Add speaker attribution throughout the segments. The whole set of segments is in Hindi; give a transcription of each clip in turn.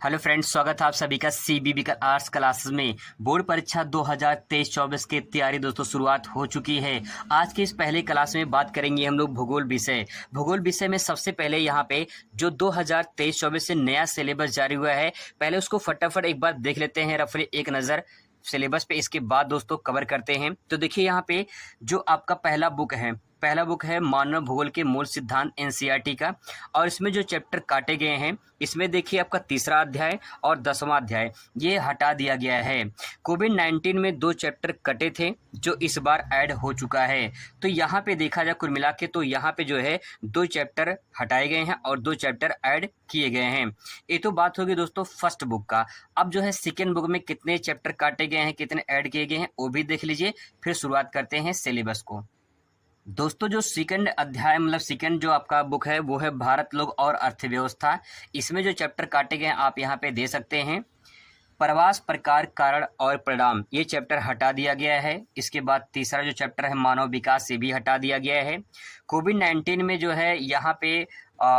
Speaker 1: हेलो फ्रेंड्स, स्वागत है आप सभी का सीबीबी का आर्ट्स क्लासेस में। बोर्ड परीक्षा 2023-24 की तैयारी दोस्तों शुरुआत हो चुकी है। आज के इस पहले क्लास में बात करेंगे हम लोग भूगोल विषय। भूगोल विषय में सबसे पहले यहाँ पे जो 2023-24 से नया सिलेबस जारी हुआ है, पहले उसको फटाफट एक बार देख लेते हैं, रफली एक नज़र सिलेबस पे। इसके बाद दोस्तों कवर करते हैं। तो देखिए यहाँ पे जो आपका पहला बुक है मानव भूगोल के मूल सिद्धांत एनसीईआरटी का, और इसमें जो चैप्टर काटे गए हैं, इसमें देखिए आपका तीसरा अध्याय और 10वां अध्याय ये हटा दिया गया है। कोविड-19 में 2 चैप्टर कटे थे जो इस बार ऐड हो चुका है। तो यहाँ पे देखा जाए कुल मिला के, तो यहाँ पे जो है 2 चैप्टर हटाए गए हैं और 2 चैप्टर ऐड किए गए हैं। ये तो बात होगी दोस्तों फर्स्ट बुक का। अब जो है सेकेंड बुक में कितने चैप्टर काटे गए हैं, कितने ऐड किए गए हैं, वो भी देख लीजिए। फिर शुरुआत करते हैं सिलेबस को। दोस्तों जो सेकंड अध्याय मतलब सेकंड जो आपका बुक है वो है भारत, लोग और अर्थव्यवस्था। इसमें जो चैप्टर काटे गए हैं आप यहाँ पे दे सकते हैं। प्रवास, प्रकार, कारण और परिणाम, ये चैप्टर हटा दिया गया है। इसके बाद तीसरा जो चैप्टर है मानव विकास, से भी हटा दिया गया है। कोविड-19 में जो है यहाँ पे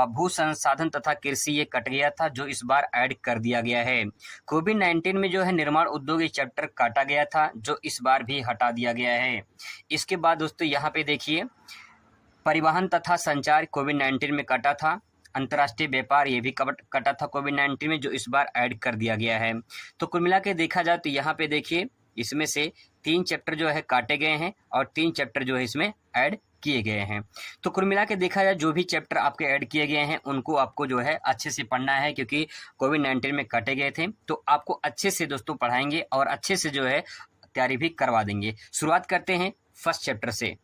Speaker 1: भू संसाधन तथा कृषि ये कट गया था, जो इस बार ऐड कर दिया गया है। कोविड-19 में जो है निर्माण उद्योग ये चैप्टर काटा गया था, जो इस बार भी हटा दिया गया है। इसके बाद दोस्तों यहाँ पे देखिए परिवहन तथा संचार कोविड-19 में कटा था। अंतर्राष्ट्रीय व्यापार ये भी कटा था कोविड-19 में, जो इस बार ऐड कर दिया गया है। तो कुल मिला के देखा जाए तो यहाँ पे देखिए इसमें से 3 चैप्टर जो है काटे गए हैं और 3 चैप्टर जो है इसमें ऐड किए गए हैं। तो कुल मिला के देखा जाए जो भी चैप्टर आपके ऐड किए गए हैं उनको आपको जो है अच्छे से पढ़ना है, क्योंकि कोविड-19 में काटे गए थे। तो आपको अच्छे से दोस्तों पढ़ाएंगे और अच्छे से जो है तैयारी भी करवा देंगे। शुरुआत करते हैं फर्स्ट चैप्टर से।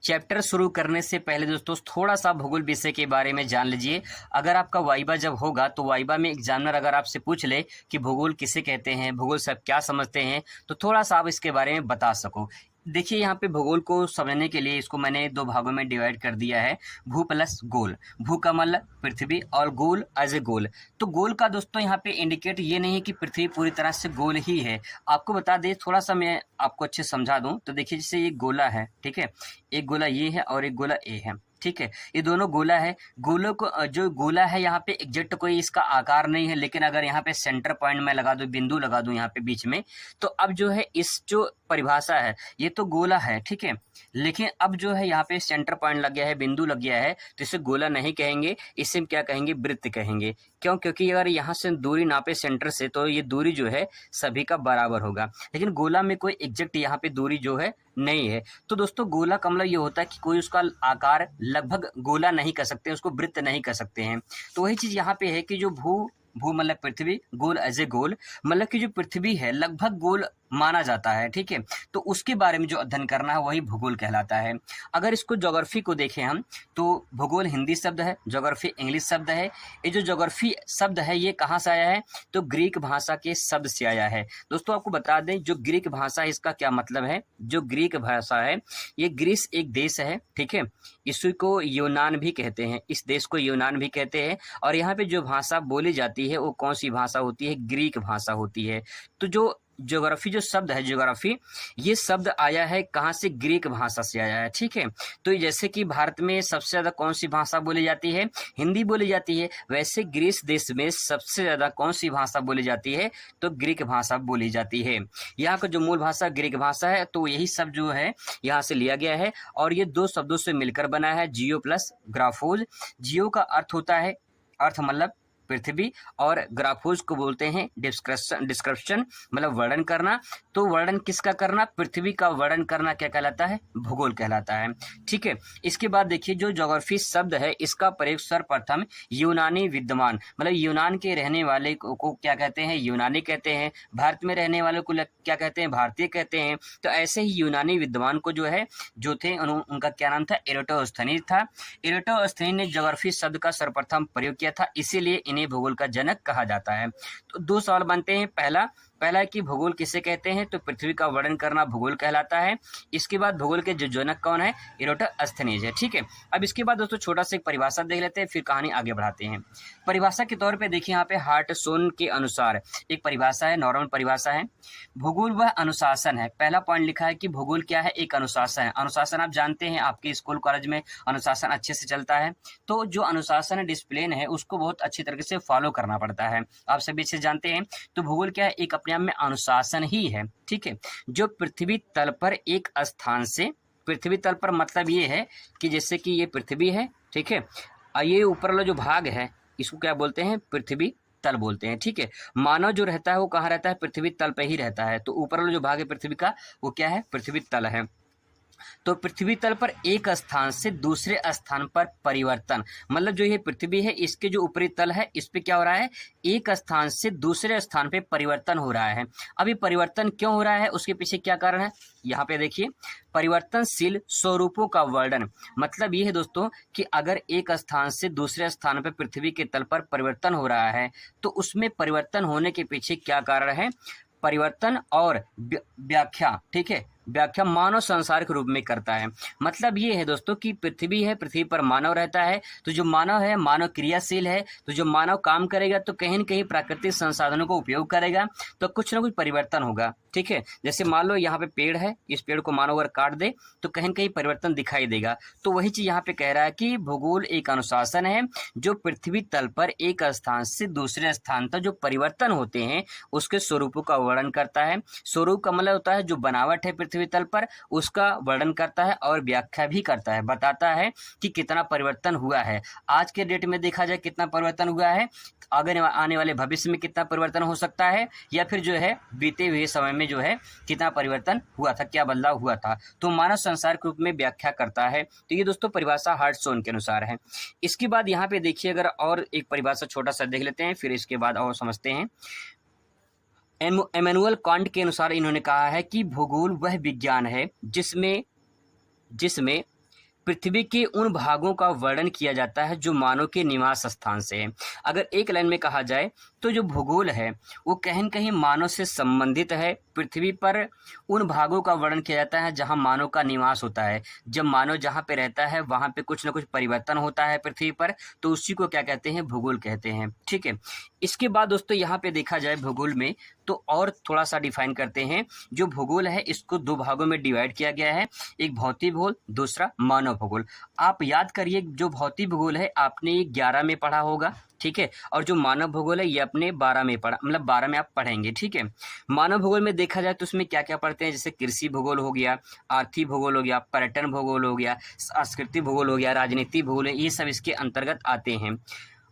Speaker 1: चैप्टर शुरू करने से पहले दोस्तों थोड़ा सा भूगोल विषय के बारे में जान लीजिए। अगर आपका वाइबा जब होगा तो वाइबा में एग्जामिनर अगर आपसे पूछ ले कि भूगोल किसे कहते हैं, भूगोल से आप क्या समझते हैं, तो थोड़ा सा आप इसके बारे में बता सको। देखिए यहाँ पे भूगोल को समझने के लिए इसको मैंने 2 भागों में डिवाइड कर दिया है, भू प्लस गोल। भू का मतलब पृथ्वी और गोल एज ए गोल। तो गोल का दोस्तों यहाँ पे इंडिकेट ये नहीं है कि पृथ्वी पूरी तरह से गोल ही है। आपको बता दें, थोड़ा सा मैं आपको अच्छे समझा दूं तो देखिए जैसे ये गोला है, ठीक है, एक गोला ये है और एक गोला ए है, ठीक है, ये दोनों गोला है। गोलों को जो गोला है यहाँ पे एग्जैक्ट कोई इसका आकार नहीं है, लेकिन अगर यहाँ पे सेंटर पॉइंट में लगा दूं, बिंदु लगा दूं यहाँ पे बीच में, तो अब जो है इस जो परिभाषा है ये तो गोला है, ठीक है, लेकिन अब जो है यहाँ पे सेंटर पॉइंट लग गया है, बिंदु लग गया है, तो इसे गोला नहीं कहेंगे, इसे क्या कहेंगे, वृत्त कहेंगे। क्यों? क्योंकि अगर यहाँ से दूरी नापे सेंटर से तो ये दूरी जो है सभी का बराबर होगा, लेकिन गोला में कोई एग्जैक्ट यहाँ पे दूरी जो है नहीं है। तो दोस्तों गोला का मतलब ये होता है कि कोई उसका आकार लगभग गोला नहीं कर सकते, उसको वृत्त नहीं कर सकते हैं। तो वही चीज यहाँ पे है कि जो भू मतलब पृथ्वी, गोल एज ए गोल, मतलब कि जो पृथ्वी है लगभग गोल माना जाता है, ठीक है। तो उसके बारे में जो अध्ययन करना है वही भूगोल कहलाता है। अगर इसको ज्योग्राफी को देखें हम, तो भूगोल हिंदी शब्द है, ज्योग्राफी इंग्लिश शब्द है। ये जो ज्योग्राफी शब्द है ये कहाँ से आया है, तो ग्रीक भाषा के शब्द से आया है। दोस्तों आपको बता दें जो ग्रीक भाषा है इसका क्या मतलब है। जो ग्रीक भाषा है ये ग्रीस एक देश है, ठीक है, इसी को यूनान भी कहते हैं, इस देश को यूनान भी कहते हैं। और यहाँ पे जो भाषा बोली जाती है वो कौन सी भाषा होती है, ग्रीक भाषा होती है। तो जो ज्योग्राफी जो शब्द है, ज्योग्राफी ये शब्द आया है कहाँ से, ग्रीक भाषा से आया है, ठीक है। तो जैसे कि भारत में सबसे ज्यादा कौन सी भाषा बोली जाती है, हिंदी बोली जाती है, वैसे ग्रीस देश में सबसे ज्यादा कौन सी भाषा बोली जाती है, तो ग्रीक भाषा बोली जाती है। यहाँ का जो मूल भाषा ग्रीक भाषा है, तो यही शब्द जो है यहाँ से लिया गया है और ये 2 शब्दों से मिलकर बना है, जियो प्लस ग्राफोज। जियो का अर्थ होता है, अर्थ मतलब पृथ्वी, और ग्राफोज को बोलते हैं डिस्क्रिप्शन मतलब वर्णन करना। तो वर्णन किसका करना, पृथ्वी का वर्णन करना क्या कहलाता है, भूगोल कहलाता है, ठीक है। इसके बाद देखिए जो ज्योग्राफी शब्द है इसका प्रयोग सर्वप्रथम यूनानी विद्वान मतलब यूनान के रहने वाले को क्या कहते हैं, यूनानी कहते हैं। भारत में रहने वालों को क्या कहते हैं, भारतीय कहते हैं। तो ऐसे ही यूनानी विद्वान को जो है जो थे उनका क्या नाम था, एरोटोस्थनीज था। एरोटोस्थनीज ने ज्योग्राफी शब्द का सर्वप्रथम प्रयोग किया था, इसीलिए इन्हें भूगोल का जनक कहा जाता है। तो 2 सवाल बनते हैं। पहला है कि भूगोल किसे कहते हैं, तो पृथ्वी का वर्णन करना भूगोल कहलाता है। इसके बाद भूगोल के जो जनक कौन है, इरोटोस्थेनेज है। ठीक है, अब इसके बाद दोस्तों छोटा सा एक परिभाषा देख लेते हैं, फिर कहानी आगे बढ़ाते हैं। परिभाषा के तौर पे देखिए यहाँ पे हार्टसोन के अनुसार एक परिभाषा है, नॉर्मल परिभाषा है। भूगोल वह अनुशासन है। पहला पॉइंट लिखा है कि भूगोल क्या है, एक अनुशासन है। अनुशासन आप जानते हैं, आपके स्कूल कॉलेज में अनुशासन अच्छे से चलता है। तो जो अनुशासन है, डिसिप्लिन है, उसको बहुत अच्छी तरीके से फॉलो करना पड़ता है, आप सभी इसे जानते हैं। तो भूगोल क्या है, एक अपने आप में अनुशासन ही है। ठीक है, जो पृथ्वी तल पर एक स्थान से, पृथ्वी तल पर मतलब ये है कि जैसे कि ये पृथ्वी है, ठीक है, और ये ऊपर वाला जो भाग है इसको क्या बोलते हैं, पृथ्वी तल बोलते हैं। ठीक है, मानव जो रहता है वो कहाँ रहता है, पृथ्वी तल पे ही रहता है। तो ऊपर वाला जो भाग है पृथ्वी का वो क्या है, पृथ्वी तल है। तो पृथ्वी तल पर एक स्थान से दूसरे स्थान पर परिवर्तन, मतलब जो ये पृथ्वी है इसके जो ऊपरी तल है इस पे क्या हो रहा है, एक स्थान से दूसरे स्थान पे परिवर्तन हो रहा है। अभी परिवर्तन क्यों हो रहा है, उसके पीछे क्या कारण है, यहाँ पे देखिए, परिवर्तनशील स्वरूपों का वर्णन। मतलब ये है दोस्तों कि अगर एक स्थान से दूसरे स्थान पर पृथ्वी के तल पर परिवर्तन हो रहा है तो उसमें परिवर्तन होने के पीछे क्या कारण है, परिवर्तन और व्याख्या। ठीक है, व्याख्या मानव संसार के रूप में करता है। मतलब ये है दोस्तों कि पृथ्वी है, पृथ्वी पर मानव रहता है, तो जो मानव है, मानव क्रियाशील है, तो जो मानव काम करेगा तो कहीं न कहीं प्राकृतिक संसाधनों को उपयोग करेगा तो कुछ ना कुछ परिवर्तन होगा। ठीक है, जैसे मान लो यहाँ पे पेड़ है, इस पेड़ को मानव अगर काट दे तो कहीं न कहीं परिवर्तन दिखाई देगा। तो वही चीज यहाँ पे कह रहा है कि भूगोल एक अनुशासन है जो पृथ्वी तल पर एक स्थान से दूसरे स्थान तक जो परिवर्तन होते हैं उसके स्वरूपों का वर्णन करता है। स्वरूप का मतलब होता है जो बनावट है पृथ्वी तल पर उसका वर्णन करता है और व्याख्या भी करता है, बताता है कि कितना परिवर्तन हुआ है। आज के डेट में देखा जाए कितना परिवर्तन हुआ है, आगे आने वाले भविष्य में कितना परिवर्तन हो सकता है, या फिर जो है बीते हुए समय में जो है कितना परिवर्तन हुआ था, क्या बदलाव हुआ था। तो मानव संसार के रूप में व्याख्या करता है। तो ये दोस्तों परिभाषा हार्टसोन के अनुसार है। इसके बाद यहाँ पे देखिए, अगर और एक परिभाषा छोटा सा देख लेते हैं, फिर इसके बाद और समझते हैं। इमैनुअल कांट के अनुसार इन्होंने कहा है कि भूगोल वह विज्ञान है जिसमें पृथ्वी के उन भागों का वर्णन किया जाता है जो मानव के निवास स्थान से है। अगर एक लाइन में कहा जाए तो जो भूगोल है वो कहीं न कहीं मानव से संबंधित है। पृथ्वी पर उन भागों का वर्णन किया जाता है जहां मानव का निवास होता है। जब मानव जहां पे रहता है वहां पे कुछ ना कुछ परिवर्तन होता है पृथ्वी पर, तो उसी को क्या कहते हैं, भूगोल कहते हैं। ठीक है, इसके बाद दोस्तों यहाँ पे देखा जाए भूगोल में तो और थोड़ा सा डिफाइन करते हैं। जो भूगोल है इसको दो भागों में डिवाइड किया गया है, एक भौतिक भूगोल, दूसरा मानव भूगोल। आप याद करिए, जो भौतिक भूगोल है आपने ये 11 में पढ़ा होगा, ठीक है, और जो मानव भूगोल है ये अपने 12 में पढ़ा, मतलब 12 में आप पढ़ेंगे। ठीक है, मानव भूगोल में देखा जाए तो उसमें क्या क्या पढ़ते हैं, जैसे कृषि भूगोल हो गया, आर्थिक भूगोल हो गया, पर्यटन भूगोल हो गया, सांस्कृतिक भूगोल हो गया, राजनीतिक भूगोल है, ये सब इसके अंतर्गत आते हैं।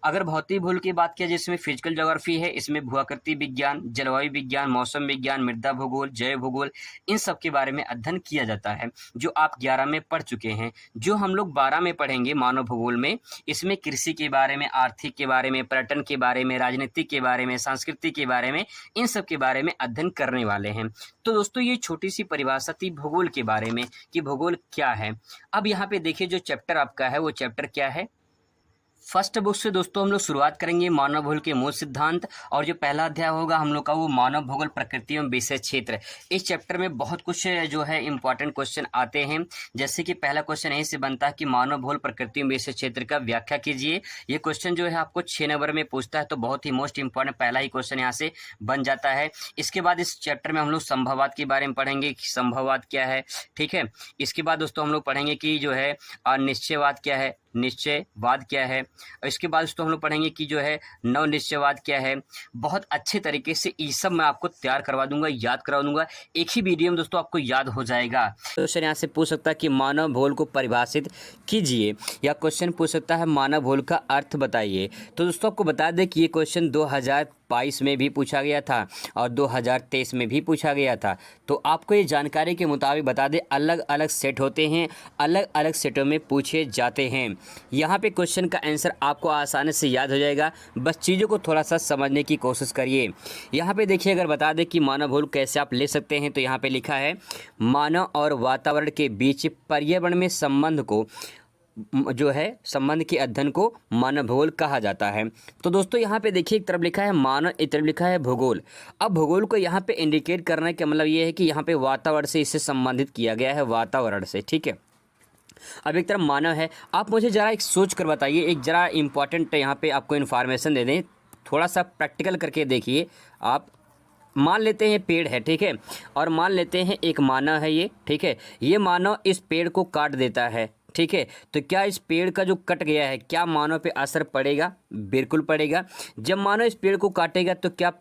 Speaker 1: अगर भौतिक भूगोल की बात किया जिसमें फिजिकल ज्योग्राफी है, इसमें भूआकृति विज्ञान, जलवायु विज्ञान, मौसम विज्ञान, मृदा भूगोल, जैव भूगोल, इन सब के बारे में अध्ययन किया जाता है, जो आप 11 में पढ़ चुके हैं। जो हम लोग 12 में पढ़ेंगे मानव भूगोल में, इसमें कृषि के बारे में, आर्थिक के बारे में, पर्यटन के बारे में, राजनीति के बारे में, संस्कृति के बारे में, इन सब के बारे में अध्ययन करने वाले हैं। तो दोस्तों ये छोटी सी परिभाषा थी भूगोल के बारे में कि भूगोल क्या है। अब यहाँ पे देखिए जो चैप्टर आपका है वो चैप्टर क्या है। फर्स्ट बुक से दोस्तों हम लोग शुरुआत करेंगे मानव भूगोल के मूल सिद्धांत, और जो पहला अध्याय होगा हम लोग का वो मानव भूगोल प्रकृति एवं विषय क्षेत्र। इस चैप्टर में बहुत कुछ जो है इंपॉर्टेंट क्वेश्चन आते हैं, जैसे कि पहला क्वेश्चन यहीं से बनता है कि मानव भूगोल प्रकृति एवं विषय क्षेत्र का व्याख्या कीजिए। ये क्वेश्चन जो है आपको 6 नंबर में पूछता है, तो बहुत ही मोस्ट इंपॉर्टेंट पहला ही क्वेश्चन यहाँ से बन जाता है। इसके बाद इस चैप्टर में हम लोग संभववाद के बारे में पढ़ेंगे कि संभववाद क्या है। ठीक है, इसके बाद दोस्तों हम लोग पढ़ेंगे कि जो है निश्चयवाद क्या है, निश्चयवाद क्या है। और इसके बाद दोस्तों हम लोग पढ़ेंगे कि जो है नव निश्चयवाद क्या है। बहुत अच्छे तरीके से ये सब मैं आपको तैयार करवा दूंगा, याद करवा दूंगा, एक ही वीडियो में दोस्तों आपको याद हो जाएगा। क्वेश्चन यहाँ से पूछ सकता है कि मानव भूगोल को परिभाषित कीजिए, या क्वेश्चन पूछ सकता है मानव भूगोल का अर्थ बताइए। तो दोस्तों आपको बता दें कि ये क्वेश्चन 2022 में भी पूछा गया था और 2023 में भी पूछा गया था। तो आपको ये जानकारी के मुताबिक बता दें, अलग अलग सेट होते हैं, अलग अलग सेटों में पूछे जाते हैं। यहाँ पे क्वेश्चन का आंसर आपको आसानी से याद हो जाएगा, बस चीज़ों को थोड़ा सा समझने की कोशिश करिए। यहाँ पे देखिए, अगर बता दें कि मानव भूगोल कैसे आप ले सकते हैं, तो यहाँ पे लिखा है मानव और वातावरण के बीच पर्यावरण में संबंध को जो है संबंध के अध्ययन को मानव भूगोल कहा जाता है। तो दोस्तों यहाँ पे देखिए, एक तरफ लिखा है मानव, एक तरफ लिखा है भूगोल। अब भूगोल को यहाँ पे इंडिकेट करने का मतलब ये है कि यहाँ पे वातावरण से इसे संबंधित किया गया है, वातावरण से, ठीक है। अब एक तरफ मानव है। आप मुझे ज़रा एक सोच कर बताइए, एक ज़रा इंपॉर्टेंट यहाँ पे आपको इन्फॉर्मेशन दे दें, थोड़ा सा प्रैक्टिकल करके देखिए आप। मान लेते हैं पेड़ है, ठीक है, और मान लेते हैं एक मानव है ये, ठीक है। ये मानव इस पेड़ को काट देता है, ठीक है। तो क्या इस पेड़ का जो कट गया है, क्या मानव पे असर पड़ेगा? बिल्कुल पड़ेगा। जब मानव इस पेड़ को काटेगा तो क्या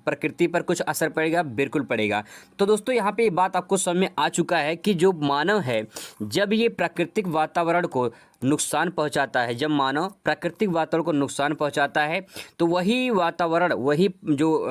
Speaker 1: प्रकृति पर कुछ असर पड़ेगा? बिल्कुल पड़ेगा। तो दोस्तों यहाँ पे ये बात आपको समझ में आ चुका है कि जो मानव है, जब ये प्राकृतिक वातावरण को नुकसान पहुंचाता है, जब मानव प्राकृतिक वातावरण को नुकसान पहुंचाता है, तो वही वातावरण, वही जो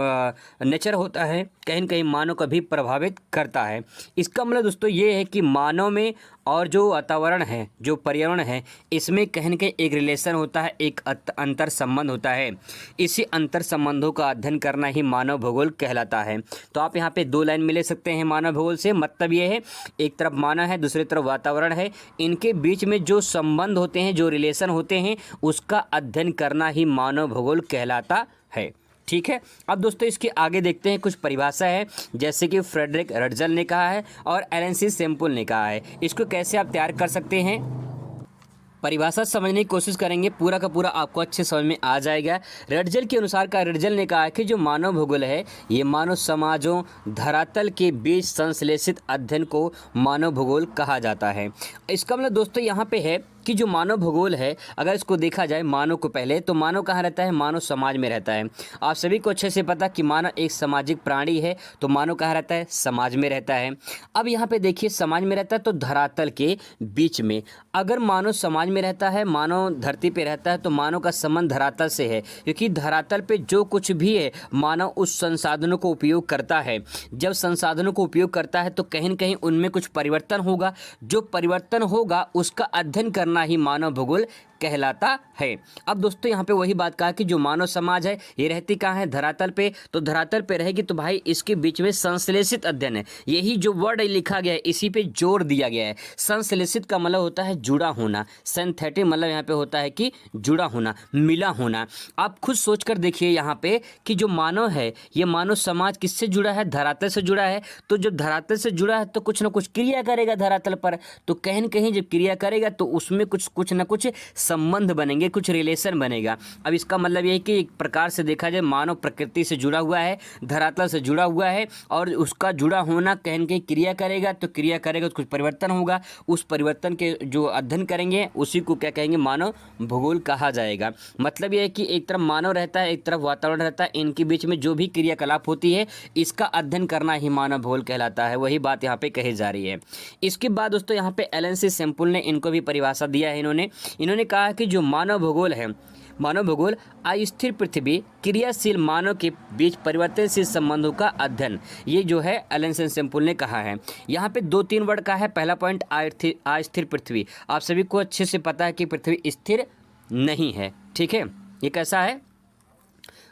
Speaker 1: नेचर होता है, कहीं न कहीं मानव को भी प्रभावित करता है। इसका मतलब दोस्तों ये है कि मानव में और जो वातावरण है, जो पर्यावरण है, इसमें कहीं न कहीं एक रिलेशन होता है, एक अंतर संबंध होता है। इसी अंतर संबंधों का अध्ययन करना ही मानव भूगोल कहलाता है। तो आप यहाँ पे 2 लाइन में ले सकते हैं मानव भूगोल से। मतलब ये है, एक तरफ मानव है, दूसरी तरफ वातावरण है, इनके बीच में जो संबंध होते हैं, जो रिलेशन होते हैं, उसका अध्ययन करना ही मानव भूगोल कहलाता है, ठीक है। अब दोस्तों इसके आगे देखते हैं कुछ परिभाषा है, जैसे कि फ्रेडरिक रटजल ने कहा है और एलन सी सेम्पुल ने कहा है। इसको कैसे आप तैयार कर सकते हैं, परिभाषा समझने की कोशिश करेंगे, पूरा का पूरा आपको अच्छे समझ में आ जाएगा। रटजल के अनुसार का रटजल ने कहा कि जो मानव भूगोल है, ये मानव समाजों, धरातल के बीच संश्लेषित अध्ययन को मानव भूगोल कहा जाता है। इसका मतलब दोस्तों यहाँ पे है कि जो मानव भूगोल है, अगर इसको देखा जाए मानव को पहले, तो मानव कहाँ रहता है? मानव समाज में रहता है। आप सभी को अच्छे से पता कि मानव एक सामाजिक प्राणी है, तो मानव कहाँ रहता है? समाज में रहता है। अब यहाँ पे देखिए, समाज में रहता है तो धरातल के बीच में। अगर मानव समाज में रहता है, मानव धरती पे रहता है, तो मानव का संबंध धरातल से है, क्योंकि धरातल पे जो कुछ भी है, मानव उस संसाधनों को उपयोग करता है। जब संसाधनों को उपयोग करता है तो कहीं न कहीं उनमें कुछ परिवर्तन होगा। जो परिवर्तन होगा उसका अध्ययन करना ही मानव भूगोल कहलाता है। अब दोस्तों यहाँ पे वही बात कहा कि जो मानव समाज है, ये रहती कहाँ है? धरातल पे। तो धरातल पे रहेगी तो भाई इसके बीच में संश्लेषित अध्ययन है। यही जो वर्ड लिखा गया है, इसी पे जोर दिया गया है। संश्लेषित का मतलब होता है जुड़ा होना, सिंथेटिक मतलब यहाँ पे होता है कि जुड़ा होना, मिला होना। आप खुद सोच कर देखिए यहाँ पे कि जो मानव है, ये मानव समाज किससे जुड़ा है? धरातल से जुड़ा है। तो जब धरातल से जुड़ा है तो कुछ ना कुछ क्रिया करेगा धरातल पर। तो कहीं न कहीं जब क्रिया करेगा तो उसमें कुछ ना कुछ संबंध बनेंगे, कुछ रिलेशन बनेगा। अब इसका मतलब ये है कि एक प्रकार से देखा जाए, मानव प्रकृति से जुड़ा हुआ है, धरातल से जुड़ा हुआ है, और उसका जुड़ा होना कहीं न कहीं क्रिया करेगा। तो क्रिया करेगा तो कुछ परिवर्तन होगा। उस परिवर्तन के जो अध्ययन करेंगे उसी को क्या कहेंगे? मानव भूगोल कहा जाएगा। मतलब ये है कि एक तरफ मानव रहता है, एक तरफ वातावरण रहता है, इनके बीच में जो भी क्रियाकलाप होती है, इसका अध्ययन करना ही मानव भूगोल कहलाता है। वही बात यहाँ पे कही जा रही है। इसके बाद दोस्तों यहाँ पे एलन सी सेम्पुल ने इनको भी परिभाषा दिया है। इन्होंने कहा कि जो मानव भूगोल है, मानव भूगोल अस्थिर पृथ्वी, क्रियाशील मानव के बीच परिवर्तनशील संबंधों का अध्ययन, ये जो है एलन सी सेम्पुल ने कहा है। यहाँ पे 2-3 वर्ड का है। पहला पॉइंट अस्थिर पृथ्वी। आप सभी को अच्छे से पता है कि पृथ्वी स्थिर नहीं है, ठीक है। ये कैसा है?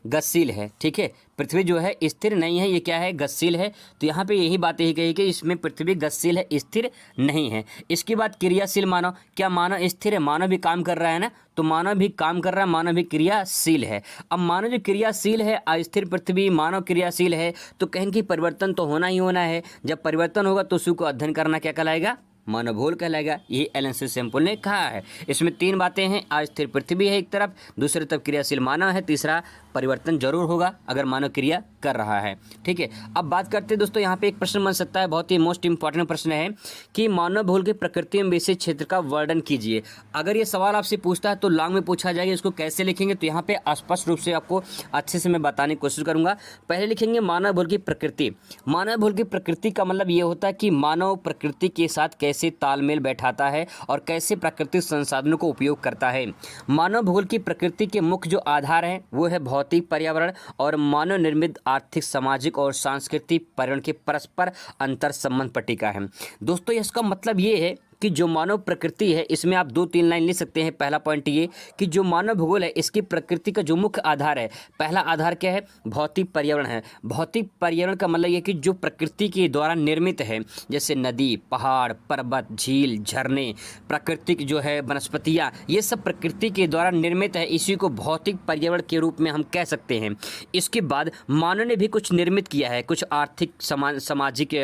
Speaker 1: गतिशील है, ठीक है। पृथ्वी जो है स्थिर नहीं है, ये क्या है? गतिशील है। तो यहाँ पे यही बात यही कही कि इसमें पृथ्वी गतिशील है, स्थिर नहीं है। इसके बाद क्रियाशील मानव, क्या मानव स्थिर है? मानव भी काम कर रहा है ना, तो मानव भी काम कर रहा है, मानव भी क्रियाशील है। अब मानव जो क्रियाशील है, अस्थिर पृथ्वी, मानव क्रियाशील है, तो कहीं की परिवर्तन तो होना ही होना है। जब परिवर्तन होगा तो उसी को अध्ययन करना क्या कहलाएगा? मानव भूगोल कहलाएगा। ये एलन सी सेम्पुल ने कहा है। इसमें 3 बातें हैं। अस्थिर पृथ्वी है एक तरफ, दूसरी तरफ क्रियाशील मानव है, तीसरा परिवर्तन जरूर होगा अगर मानव क्रिया कर रहा है, ठीक है। अब बात करते हैं दोस्तों, यहाँ पे एक प्रश्न बन सकता है, बहुत ही मोस्ट इंपॉर्टेंट प्रश्न है कि मानव भूगोल की प्रकृति में विशेष क्षेत्र का वर्णन कीजिए। अगर ये सवाल आपसे पूछता है तो लॉन्ग में पूछा जाएगा, इसको कैसे लिखेंगे? तो यहाँ पे स्पष्ट रूप से आपको अच्छे से मैं बताने की कोशिश करूंगा। पहले लिखेंगे मानव भूगोल की प्रकृति। मानव भूगोल की प्रकृति का मतलब ये होता है कि मानव प्रकृति के साथ कैसे तालमेल बैठाता है और कैसे प्राकृतिक संसाधनों को उपयोग करता है। मानव भूगोल की प्रकृति के मुख्य जो आधार हैं वो है भौतिक पर्यावरण और मानव निर्मित आर्थिक, सामाजिक और सांस्कृतिक पर्यावरण के परस्पर अंतर संबंध पट्टिका है। दोस्तों इसका मतलब ये है कि जो मानव प्रकृति है इसमें आप 2-3 लाइन लिख सकते हैं। पहला पॉइंट ये कि जो मानव भूगोल है इसकी प्रकृति का जो मुख्य आधार है, पहला आधार क्या है? भौतिक पर्यावरण है। भौतिक पर्यावरण का मतलब ये कि जो प्रकृति के द्वारा निर्मित है, जैसे नदी, पहाड़, पर्वत, झील, झरने, प्राकृतिक जो है वनस्पतियाँ, ये सब प्रकृति के द्वारा निर्मित है, इसी को भौतिक पर्यावरण के रूप में हम कह सकते हैं। इसके बाद मानव ने भी कुछ निर्मित किया है, कुछ आर्थिक सामाजिक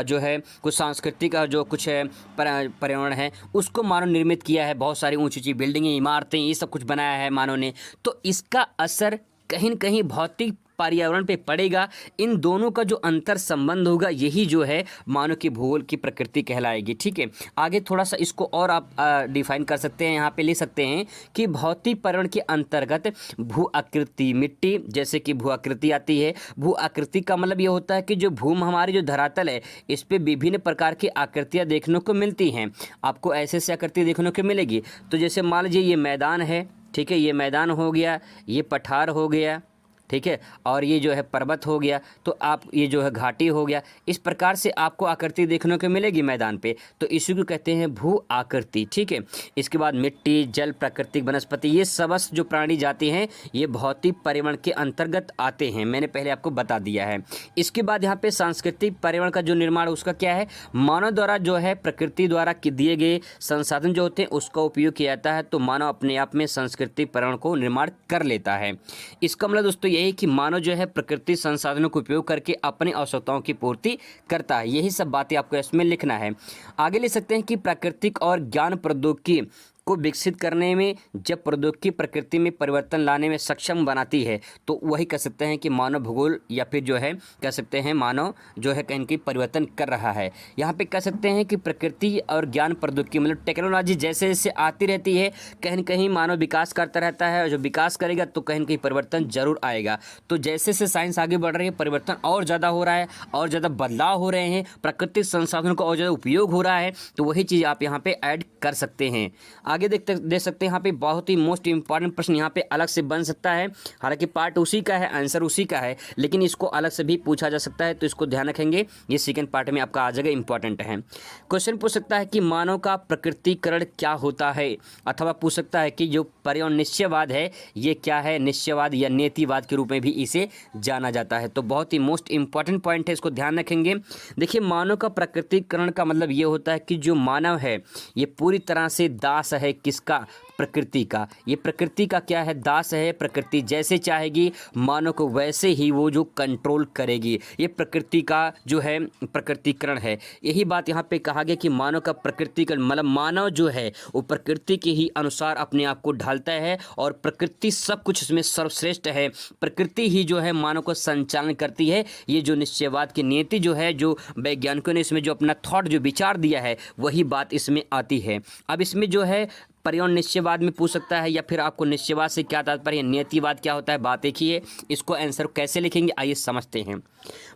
Speaker 1: जो है, कुछ सांस्कृतिक जो कुछ पर्यावरण है उसको मानव निर्मित किया है। बहुत सारी ऊंची ऊंची बिल्डिंगें, इमारतें, ये सब कुछ बनाया है मानव ने। तो इसका असर कहीं न कहीं भौतिक पर्यावरण पे पड़ेगा। इन दोनों का जो अंतर संबंध होगा यही जो है मानव की भूगोल की प्रकृति कहलाएगी। ठीक है, आगे थोड़ा सा इसको और आप डिफाइन कर सकते हैं। यहाँ पे ले सकते हैं कि भौतिक पर्यावरण के अंतर्गत भू आकृति, मिट्टी जैसे कि भू आकृति आती है। भू आकृति का मतलब ये होता है कि जो भूमि, हमारी जो धरातल है, इस पर विभिन्न प्रकार की आकृतियाँ देखने को मिलती हैं। आपको ऐसे ऐसे आकृति देखने को मिलेगी। तो जैसे मान लीजिए ये मैदान है, ठीक है, ये मैदान हो गया, ये पठार हो गया, ठीक है, और ये जो है पर्वत हो गया, तो आप ये जो है घाटी हो गया। इस प्रकार से आपको आकृति देखने को मिलेगी मैदान पे, तो इसी को कहते हैं भू आकृति। ठीक है, इसके बाद मिट्टी, जल, प्राकृतिक वनस्पति, ये समस्त जो प्राणी जाति हैं ये भौतिक पर्यावरण के अंतर्गत आते हैं। मैंने पहले आपको बता दिया है। इसके बाद यहाँ पे सांस्कृतिक पर्यावरण का जो निर्माण उसका क्या है? मानव द्वारा जो है प्रकृति द्वारा दिए गए संसाधन जो होते हैं उसका उपयोग किया जाता है। तो मानव अपने आप में सांस्कृतिक पर्यावरण को निर्माण कर लेता है। इसका मतलब दोस्तों यही कि मानव जो है प्रकृति संसाधनों का उपयोग करके अपनी आवश्यकताओं की पूर्ति करता है। यही सब बातें आपको इसमें लिखना है। आगे ले सकते हैं कि प्राकृतिक और ज्ञान प्रौद्योगिकी को विकसित करने में, जब प्रौद्योगिकी प्रकृति में परिवर्तन लाने में सक्षम बनाती है, तो वही कह सकते हैं कि मानव भूगोल, या फिर जो है कह सकते हैं मानव जो है कहीं की परिवर्तन कर रहा है। यहाँ पे कह सकते हैं कि प्रकृति और ज्ञान प्रौद्योगिकी मतलब टेक्नोलॉजी जैसे जैसे आती रहती है, कहीं न कहीं मानव विकास करता रहता है, और जो विकास करेगा तो कहीं न कहीं परिवर्तन जरूर आएगा। तो जैसे जैसे साइंस आगे बढ़ रही है, परिवर्तन और ज़्यादा हो रहा है, और ज़्यादा बदलाव हो रहे हैं, प्राकृतिक संसाधनों का और ज़्यादा उपयोग हो रहा है, तो वही चीज़ आप यहाँ पे ऐड कर सकते हैं। आगे देख सकते हैं यहाँ पे बहुत ही मोस्ट इंपॉर्टेंट प्रश्न यहाँ पे अलग से बन सकता है। हालांकि पार्ट उसी का है, आंसर उसी का है, लेकिन इसको अलग से भी पूछा जा सकता है, तो इसको ध्यान रखेंगे। ये सेकंड पार्ट में आपका आ जाएगा, इंपॉर्टेंट है। क्वेश्चन पूछ सकता है कि मानव का प्रकृतिकरण क्या होता है, अथवा पूछ सकता है कि जो पर्यावरण निश्चयवाद है ये क्या है? निश्चयवाद या नीतिवाद के रूप में भी इसे जाना जाता है। तो बहुत ही मोस्ट इंपॉर्टेंट पॉइंट है, इसको ध्यान रखेंगे। देखिए, मानव का प्रकृतिकरण का मतलब ये होता है कि जो मानव है ये पूरी तरह से दास है किसका? प्रकृति का। ये प्रकृति का क्या है? दास है। प्रकृति जैसे चाहेगी मानव को वैसे ही वो जो कंट्रोल करेगी। ये प्रकृति का जो है प्रकृतिकरण है। यही बात यहाँ पे कहा गया कि मानव का प्रकृतिकरण मतलब मानव जो है वो प्रकृति के ही अनुसार अपने आप को ढालता है, और प्रकृति सब कुछ इसमें सर्वश्रेष्ठ है। प्रकृति ही जो है मानव को संचालन करती है। ये जो निश्चयवाद की नीति जो है, जो वैज्ञानिकों ने इसमें जो अपना थॉट जो विचार दिया है, वही बात इसमें आती है। अब इसमें जो है पर्यावरण निश्चयवाद में पूछ सकता है, या फिर आपको निश्चयवाद से क्या तात्पर्य, नीतिवाद क्या होता है, बात एक ही है। इसको आंसर कैसे लिखेंगे आइए समझते हैं।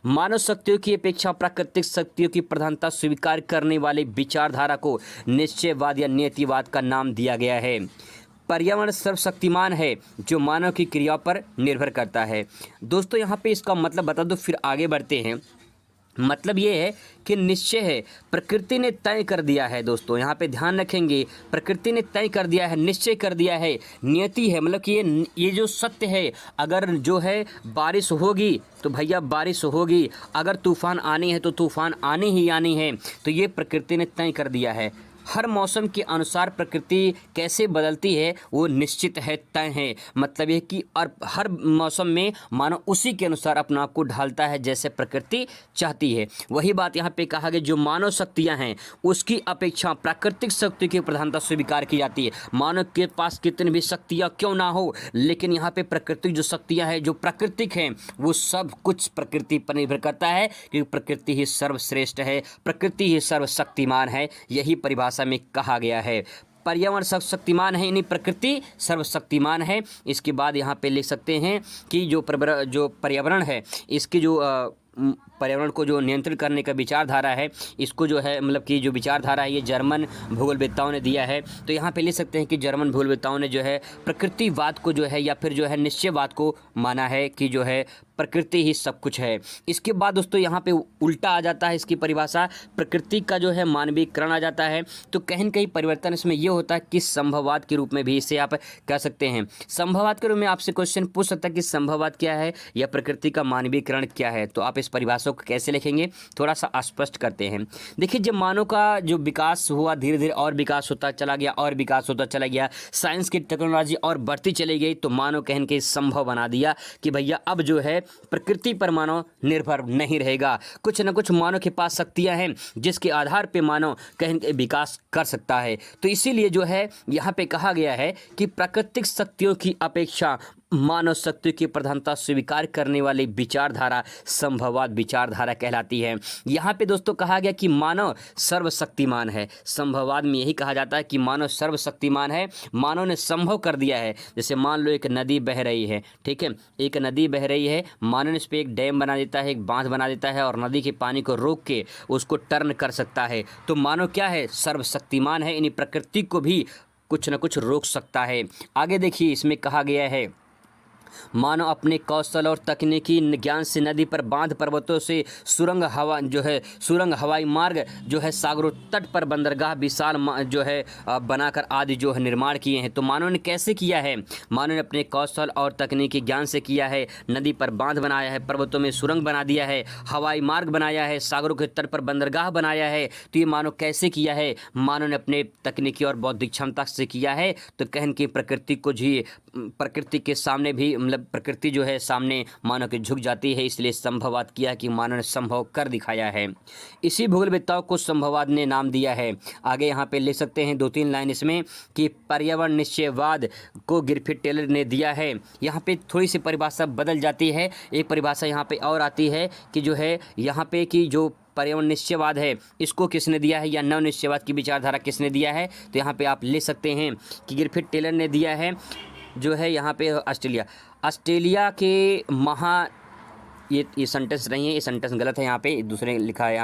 Speaker 1: मानव शक्तियों की अपेक्षा प्राकृतिक शक्तियों की प्रधानता स्वीकार करने वाले विचारधारा को निश्चयवाद या नीतिवाद का नाम दिया गया है। पर्यावरण सर्वशक्तिमान है जो मानव की क्रिया पर निर्भर करता है। दोस्तों यहाँ पे इसका मतलब बता दो, फिर आगे बढ़ते हैं। मतलब ये है कि निश्चय है, प्रकृति ने तय कर दिया है। दोस्तों यहाँ पे ध्यान रखेंगे, प्रकृति ने तय कर दिया है, निश्चय कर दिया है। नियति है मतलब कि ये जो सत्य है, अगर जो है बारिश होगी तो भैया बारिश होगी, अगर तूफान आनी है तो तूफान आनी ही आनी है। तो ये प्रकृति ने तय कर दिया है। हर मौसम के अनुसार प्रकृति कैसे बदलती है वो निश्चित है, तय है। मतलब ये कि और हर मौसम में मानव उसी के अनुसार अपना आप को ढालता है जैसे प्रकृति चाहती है। वही बात यहाँ पे कहा गया, जो मानव शक्तियाँ हैं उसकी अपेक्षा प्राकृतिक शक्ति की प्रधानता स्वीकार की जाती है। मानव के पास कितनी भी शक्तियाँ क्यों ना हो, लेकिन यहाँ पे प्राकृतिक जो शक्तियाँ हैं, जो प्राकृतिक हैं, वो सब कुछ प्रकृति पर निर्भर करता है, क्योंकि प्रकृति ही सर्वश्रेष्ठ है, प्रकृति ही सर्वशक्तिमान है। यही परिभाषा में कहा गया है। पर्यावरण सर्वशक्तिमान है, यानी प्रकृति सर्वशक्तिमान है। इसके बाद यहाँ पे लिख सकते हैं कि जो पर्यावरण है इसकी जो पर्यावरण को जो नियंत्रित करने का विचारधारा है, इसको जो है मतलब कि जो विचारधारा है ये जर्मन भूगोलवेत्ताओं ने दिया है। तो यहाँ पे ले सकते हैं कि जर्मन भूगोलवेत्ताओं ने जो है प्रकृतिवाद को जो है या फिर जो है निश्चयवाद को माना है कि जो है प्रकृति ही सब कुछ है। इसके बाद दोस्तों यहाँ पे उल्टा आ जाता है इसकी परिभाषा, प्रकृति का जो है मानवीकरण आ जाता है। तो कहीं न कहीं परिवर्तन इसमें ये होता है कि संभववाद के रूप में भी इसे आप कह सकते हैं। संभववाद के रूप में आपसे क्वेश्चन पूछ सकता है कि संभववाद क्या है या प्रकृति का मानवीकरण क्या है। तो आप इस परिभाषा को कैसे लिखेंगे, थोड़ा सा स्पष्ट करते हैं। देखिए, जब मानव का जो विकास हुआ, धीरे धीरे और विकास होता चला गया और विकास होता चला गया, साइंस की टेक्नोलॉजी और बढ़ती चली गई, तो मानव कहीं न कहीं संभव बना दिया कि भैया अब जो है प्रकृति पर मानव निर्भर नहीं रहेगा। कुछ न कुछ मानव के पास शक्तियां हैं जिसके आधार पे मानव कहीं विकास कर सकता है। तो इसीलिए जो है यहाँ पे कहा गया है कि प्राकृतिक शक्तियों की अपेक्षा मानव शक्ति की प्रधानता स्वीकार करने वाली विचारधारा संभववाद विचारधारा कहलाती है। यहाँ पे दोस्तों कहा गया कि मानव सर्वशक्तिमान है। संभववाद में यही कहा जाता है कि मानव सर्वशक्तिमान है, मानव ने संभव कर दिया है। जैसे मान लो एक नदी बह रही है, ठीक है, एक नदी बह रही है, मानव ने इस पर एक डैम बना देता है, एक बांध बना देता है और नदी के पानी को रोक के उसको टर्न कर सकता है। तो मानव क्या है, सर्वशक्तिमान है, यानी प्रकृति को भी कुछ न कुछ रोक सकता है। आगे देखिए, इसमें कहा गया है मानव अपने कौशल और तकनीकी ज्ञान से नदी पर बांध, पर्वतों से सुरंग, हवाई मार्ग जो है, सागरों तट पर बंदरगाह विशाल जो है बनाकर आदि जो है निर्माण किए हैं। तो मानव ने कैसे किया है, मानव ने अपने कौशल और तकनीकी ज्ञान से किया है। नदी पर बांध बनाया है, पर्वतों में सुरंग बना दिया है, हवाई मार्ग बनाया है, सागरों के तट पर बंदरगाह बनाया है। तो ये मानव कैसे किया है, मानव ने अपने तकनीकी और बौद्धिक क्षमता से किया है। तो कहन की प्रकृति के सामने भी मतलब प्रकृति जो है सामने मानव के झुक जाती है, इसलिए संभववाद किया कि मानव ने संभव कर दिखाया है। इसी भूगोलवेत्ताओं को संभववाद ने नाम दिया है। आगे यहाँ पे लिख सकते हैं 2-3 लाइन इसमें कि पर्यावरण निश्चयवाद को ग्रिफिथ टेलर ने दिया है। यहाँ पे थोड़ी सी परिभाषा बदल जाती है, एक परिभाषा यहाँ पे और आती है कि जो है यहाँ पे कि जो पर्यावरण निश्चयवाद है इसको किसने दिया है या नव निश्चयवाद की विचारधारा किसने दिया है। तो यहाँ पे आप ले सकते हैं कि ग्रिफिथ टेलर ने दिया है, जो है यहाँ पे ऑस्ट्रेलिया के ये सेंटेंस नहीं है, ये सेंटेंस गलत है, यहाँ पे दूसरे लिखा है।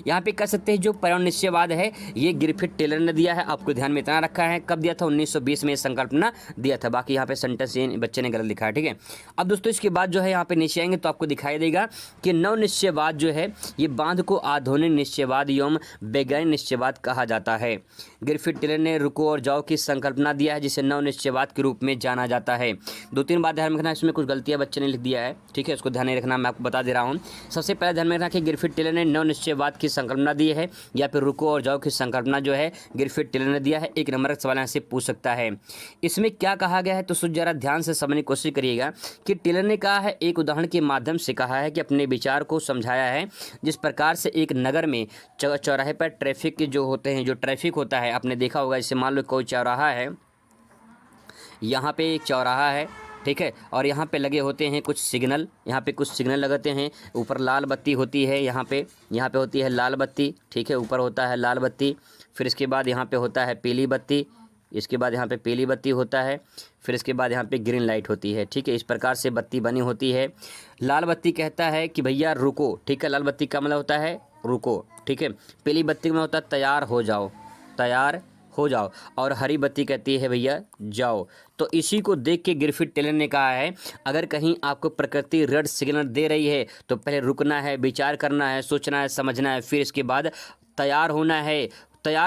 Speaker 1: यहाँ पे कह सकते हैं जो पर्यावरण निश्चयवाद है ये ग्रिफिथ टेलर ने दिया है। आपको ध्यान में इतना रखा है, कब दिया था, 1920 में संकल्पना दिया था। बाकी यहाँ पे सेंटेंस ये बच्चे ने गलत लिखा है, ठीक है। अब दोस्तों इसके बाद जो है यहाँ पे नीचे आएंगे तो आपको दिखाई देगा कि नव निश्चयवाद जो है ये बांध को आधुनिक निश्चयवाद एवं वैज्ञानिक निश्चयवाद कहा जाता है। ग्रिफिथ टेलर ने रुको और जाओ की संकल्पना दिया है, जिसे नव निश्चयवाद के रूप में जाना जाता है। 2-3 बात ध्यान में रखना, इसमें कुछ गलतियाँ बच्चे ने लिख दिया है, ठीक है, इसको ध्यान में रखना, मैं आपको बता दे रहा हूँ। सबसे पहले ध्यान में रखना कि ग्रिफिथ टेलर ने नव निश्चयवाद की संकल्पना दी है या फिर रुको और जाओ की संकल्पना जो है ग्रिफिथ टेलर ने दिया है। 1 नंबर का सवाल यहाँ से पूछ सकता है। इसमें क्या कहा गया है तो जरा ध्यान से समझने की कोशिश करिएगा कि टेलर ने कहा है, एक उदाहरण के माध्यम से कहा है कि अपने विचार को समझाया है। जिस प्रकार से एक नगर में चौराहे पर ट्रैफिक जो होते हैं, जो ट्रैफिक होता है, आपने देखा होगा, जैसे मान लो कोई चौराहा है, यहाँ पे एक चौराहा है, ठीक है, और यहाँ पे लगे होते हैं कुछ सिग्नल, यहाँ पे कुछ सिग्नल लगाते हैं। ऊपर लाल बत्ती होती है, यहाँ पे होती है लाल बत्ती, ठीक है, ऊपर होता है लाल बत्ती। फिर इसके बाद यहाँ पे होता है पीली बत्ती, इसके बाद यहाँ पे पीली बत्ती होता है, फिर इसके बाद यहाँ पे ग्रीन लाइट होती है, ठीक है। इस प्रकार से बत्ती बनी होती है। लाल बत्ती कहता है कि भैया रुको, ठीक है, लाल बत्ती का मतलब होता है रुको, ठीक है। पीली बत्ती में होता है तैयार हो जाओ, और हरी बत्ती कहती है भैया जाओ। तो इसी को देख के ग्रिफिथ टेलर ने कहा है, अगर कहीं आपको प्रकृति रेड सिग्नल दे रही है तो पहले रुकना है, विचार करना है, सोचना है, समझना है, फिर इसके बाद तैयार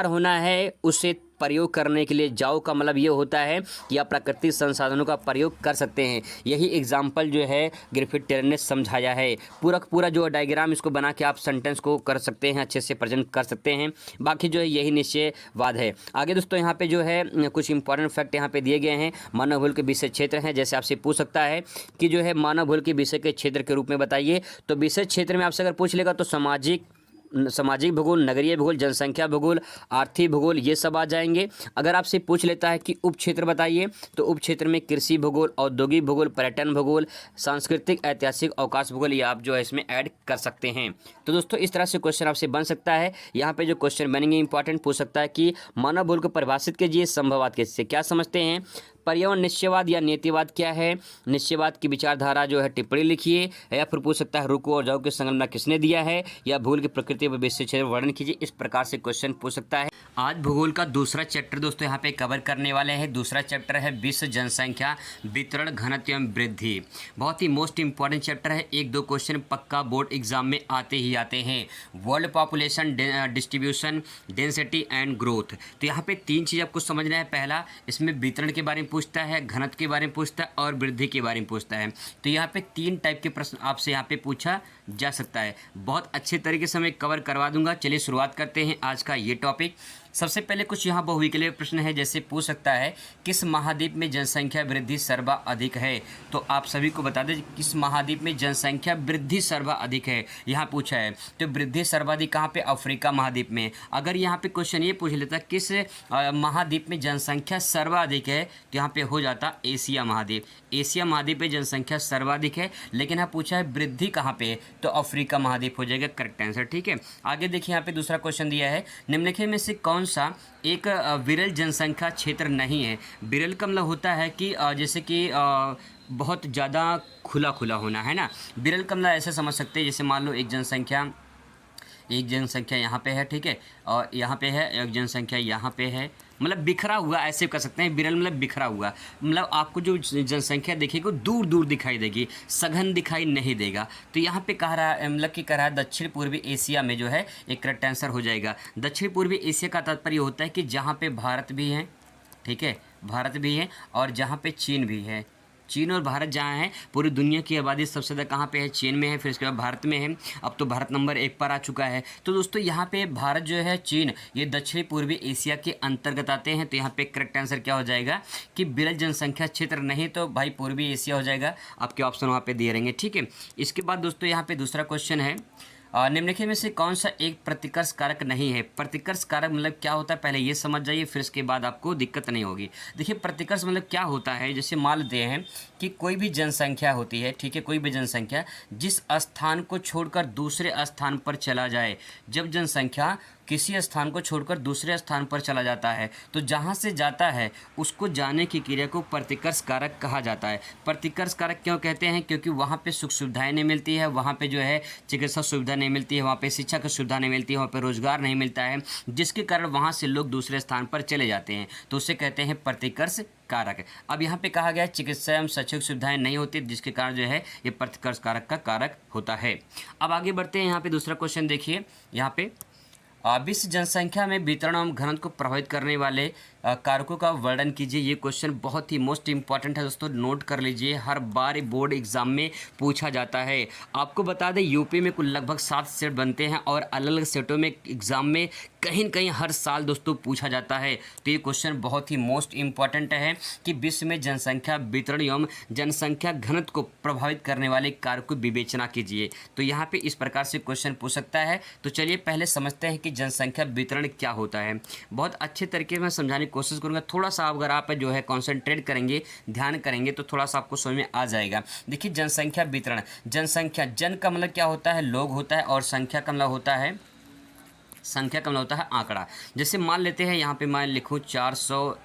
Speaker 1: होना है उसे प्रयोग करने के लिए। जाओ का मतलब ये होता है कि आप प्राकृतिक संसाधनों का प्रयोग कर सकते हैं। यही एग्जाम्पल जो है ग्रिफिथ टेलर ने समझाया है। पूरा जो डायग्राम इसको बना के आप सेंटेंस को कर सकते हैं, अच्छे से प्रेजेंट कर सकते हैं। बाकी जो है यही निश्चयवाद है। आगे दोस्तों यहाँ पे जो है कुछ इंपॉर्टेंट फैक्ट यहाँ पे दिए गए हैं। मानव भूगोल के विषय क्षेत्र हैं, जैसे आपसे पूछ सकता है कि जो है मानव भूगोल के विषय के क्षेत्र के रूप में बताइए। तो विषय क्षेत्र में आपसे अगर पूछ लेगा तो सामाजिक भूगोल, नगरीय भूगोल, जनसंख्या भूगोल, आर्थिक भूगोल, ये सब आ जाएंगे। अगर आपसे पूछ लेता है कि उप क्षेत्र बताइए तो उप क्षेत्र में कृषि भूगोल, औद्योगिक भूगोल, पर्यटन भूगोल, सांस्कृतिक, ऐतिहासिक, अवकाश भूगोल, ये आप जो है इसमें ऐड कर सकते हैं। तो दोस्तों इस तरह से क्वेश्चन आपसे बन सकता है। यहाँ पे जो क्वेश्चन बनेंगे इंपॉर्टेंट पूछ सकता है कि मानव भूगोल को परिभाषित कीजिए, संभववाद से क्या समझते हैं, पर्यावरण निश्चयवाद या नीतिवाद क्या है? निश्चयवाद की विचारधारा जो है टिप्पणी लिखिए, या फिर पूछ सकता है रुको और जाओ की संकल्पना किसने दिया है, या भूगोल की प्रकृति व विषय क्षेत्र वर्णन कीजिए। इस प्रकार से क्वेश्चन पूछ सकता है। आज भूगोल का दूसरा चैप्टर दोस्तों यहाँ पे कवर करने वाले हैं। दूसरा चैप्टर है विश्व जनसंख्या वितरण घनत्व एवं वृद्धि। बहुत ही मोस्ट इंपॉर्टेंट चैप्टर है। एक दो क्वेश्चन पक्का बोर्ड एग्जाम में आते ही आते हैं। World population distribution density and growth. तो यहाँ पे तीन चीज़ आपको समझना है। पहला, इसमें वितरण के बारे में पूछता है, घनत्व के बारे में पूछता है और वृद्धि के बारे में पूछता है। तो यहाँ पे तीन टाइप के प्रश्न आपसे यहाँ पे पूछा जा सकता है। बहुत अच्छे तरीके से मैं कवर करवा दूंगा। चलिए शुरुआत करते हैं आज का ये टॉपिक। सबसे पहले कुछ यहाँ बहुविकल्पीय प्रश्न है। जैसे पूछ सकता है किस महाद्वीप में जनसंख्या वृद्धि सर्वाधिक है? तो आप सभी को बता दें किस महाद्वीप में जनसंख्या वृद्धि सर्वाधिक है, यहाँ पूछा है। तो वृद्धि सर्वाधिक कहाँ पे? अफ्रीका महाद्वीप में। अगर यहाँ पे क्वेश्चन ये पूछ लेता किस महाद्वीप में जनसंख्या सर्वाधिक है, तो यहाँ पे हो जाता एशिया महाद्वीप। एशिया महाद्वीप में जनसंख्या सर्वाधिक है, लेकिन यहाँ पूछा है वृद्धि कहाँ पे, तो अफ्रीका महाद्वीप हो जाएगा करेक्ट आंसर। ठीक है, आगे देखिए यहाँ पे दूसरा क्वेश्चन दिया है, निम्नलिखित में से कौन सा एक विरल जनसंख्या क्षेत्र नहीं है? विरल का मतलब होता है कि जैसे कि बहुत ज़्यादा खुला खुला होना है ना। विरल का मतलब ऐसे समझ सकते हैं, जैसे मान लो एक जनसंख्या यहाँ पे है, ठीक है, और यहाँ पे है एक जनसंख्या, यहाँ पे है, मतलब बिखरा हुआ, ऐसे कर सकते हैं। विरल मतलब बिखरा हुआ, मतलब आपको जो जनसंख्या दिखेगी दूर दूर दिखाई देगी, सघन दिखाई नहीं देगा। तो यहाँ पे कह रहा है, मतलब कि कह रहा है दक्षिण पूर्वी एशिया में जो है एक करेक्ट आंसर हो जाएगा। दक्षिण पूर्वी एशिया का तात्पर्य होता है कि जहाँ पे भारत भी है, ठीक है, भारत भी है, और जहाँ पे चीन भी है। चीन और भारत जहाँ है, पूरी दुनिया की आबादी सबसे ज़्यादा कहाँ पे है? चीन में है, फिर इसके बाद भारत में है। अब तो भारत नंबर 1 पर आ चुका है। तो दोस्तों यहाँ पे भारत जो है, चीन, ये दक्षिणी पूर्वी एशिया के अंतर्गत आते हैं। तो यहाँ पे करेक्ट आंसर क्या हो जाएगा कि विरल जनसंख्या क्षेत्र नहीं, तो भाई पूर्वी एशिया हो जाएगा। आपके ऑप्शन वहाँ पे दिए रहेंगे। ठीक है, इसके बाद दोस्तों यहाँ पे दूसरा क्वेश्चन है, निम्नलिखित में से कौन सा एक प्रतिकर्ष कारक नहीं है? प्रतिकर्ष कारक मतलब क्या होता है, पहले ये समझ जाइए, फिर इसके बाद आपको दिक्कत नहीं होगी। देखिए प्रतिकर्ष मतलब क्या होता है, जैसे मान लेते हैं कि कोई भी जनसंख्या होती है, ठीक है, कोई भी जनसंख्या जिस स्थान को छोड़कर दूसरे स्थान पर चला जाए, जब जनसंख्या किसी स्थान को छोड़कर दूसरे स्थान पर चला जाता है, तो जहाँ से जाता है उसको जाने की क्रिया को प्रतिकर्ष कारक कहा जाता है। प्रतिकर्ष कारक क्यों कहते हैं? क्योंकि वहाँ पे सुख सुविधाएं नहीं मिलती है, वहाँ पे जो है चिकित्सा सुविधा नहीं मिलती है, वहाँ पे शिक्षा की सुविधा नहीं मिलती है, वहाँ पे रोजगार नहीं मिलता है, जिसके कारण वहाँ से लोग दूसरे स्थान पर चले जाते हैं, तो उसे कहते हैं प्रतिकर्ष कारक। अब यहाँ पे कहा गया चिकित्सा एवं शैक्षिक सुविधाएं नहीं होती, जिसके कारण जो है ये प्रतिकर्ष कारक का कारक होता है। अब आगे बढ़ते हैं, यहाँ पे दूसरा क्वेश्चन देखिए, यहाँ पे विश्व जनसंख्या में वितरण एवं घनत्व को प्रभावित करने वाले कारकों का वर्णन कीजिए। ये क्वेश्चन बहुत ही मोस्ट इंपॉर्टेंट है दोस्तों, नोट कर लीजिए, हर बार बोर्ड एग्जाम में पूछा जाता है। आपको बता दें यूपी में कुल लगभग 7 सेट बनते हैं, और अलग अलग सेटों में एग्जाम में कहीं न कहीं हर साल दोस्तों पूछा जाता है। तो ये क्वेश्चन बहुत ही मोस्ट इंपॉर्टेंट है कि विश्व में जनसंख्या वितरण एवं जनसंख्या घनत्व को प्रभावित करने वाले कारक को विवेचना कीजिए। तो यहाँ पे इस प्रकार से क्वेश्चन पूछ सकता है। तो चलिए पहले समझते हैं कि जनसंख्या वितरण क्या होता है। बहुत अच्छे तरीके में समझाने की कोशिश करूँगा, थोड़ा सा अगर आप जो है कॉन्सेंट्रेट करेंगे, ध्यान करेंगे, तो थोड़ा सा आपको समझ में आ जाएगा। देखिए जनसंख्या वितरण, जनसंख्या, जन का मतलब क्या होता है? लोग होता है, और संख्या का मतलब होता है, संख्या का मतलब होता है आंकड़ा। जैसे मान लेते हैं यहाँ पे मैं लिखूँ 450,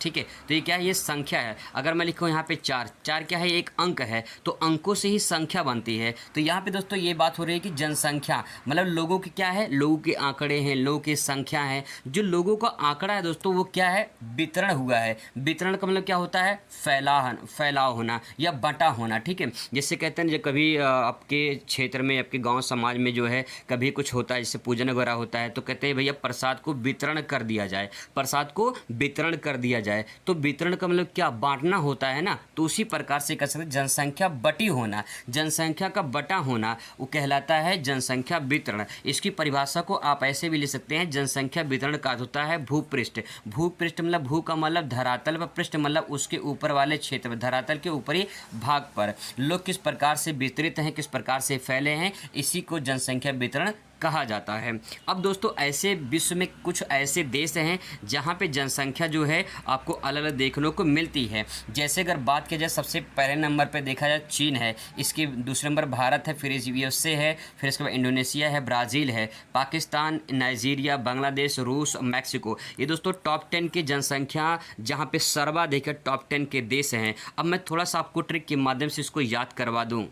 Speaker 1: ठीक है, तो ये क्या है? ये संख्या है। अगर मैं लिखूँ यहाँ पे 4 क्या है? एक अंक है, तो अंकों से ही संख्या बनती है। तो यहाँ पे दोस्तों ये बात हो रही है कि जनसंख्या मतलब लोगों की क्या है? लोगों के आंकड़े हैं, लोगों की संख्या है। जो लोगों का आंकड़ा है दोस्तों वो क्या है? वितरण हुआ है। वितरण का मतलब क्या होता है? फैलाव होना या बटा होना, ठीक है। जैसे कहते हैं जब कभी आपके क्षेत्र में, आपके गाँव समाज में जो है कभी कुछ होता है, जैसे पूजन वगैरह होता है, तो कहते हैं भैया प्रसाद को वितरण कर दिया जाए, प्रसाद को वितरण कर दिया जाए। तो वितरण का मतलब क्या? बांटना होता है ना। तो उसी प्रकार से कह सकते हैं जनसंख्या बटी होना, जनसंख्या का बटा होना, वो कहलाता है जनसंख्या वितरण। इसकी परिभाषा को आप ऐसे भी ले सकते हैं, जनसंख्या वितरण का अर्थ होता है भूपृष्ठ। भूपृष्ठ मतलब भू का मतलब धरातल व पृष्ठ मतलब उसके ऊपर वाले क्षेत्र, धरातल के ऊपरी भाग पर लोग किस प्रकार से वितरित हैं, किस प्रकार से फैले हैं, इसी को जनसंख्या वितरण कहा जाता है। अब दोस्तों ऐसे विश्व में कुछ ऐसे देश हैं जहाँ पे जनसंख्या जो है आपको अलग अलग देखने को मिलती है। जैसे अगर बात की जाए सबसे पहले नंबर पे देखा जाए चीन है, इसके दूसरे नंबर भारत है, फिर यूएसए है, फिर इसके बाद इंडोनेशिया है, ब्राज़ील है, पाकिस्तान, नाइजीरिया, बांग्लादेश, रूस, मैक्सिको। ये दोस्तों टॉप 10 की जनसंख्या जहाँ पे सर्वाधिक टॉप 10 के देश हैं। अब मैं थोड़ा सा आपको ट्रिक के माध्यम से इसको याद करवा दूँ।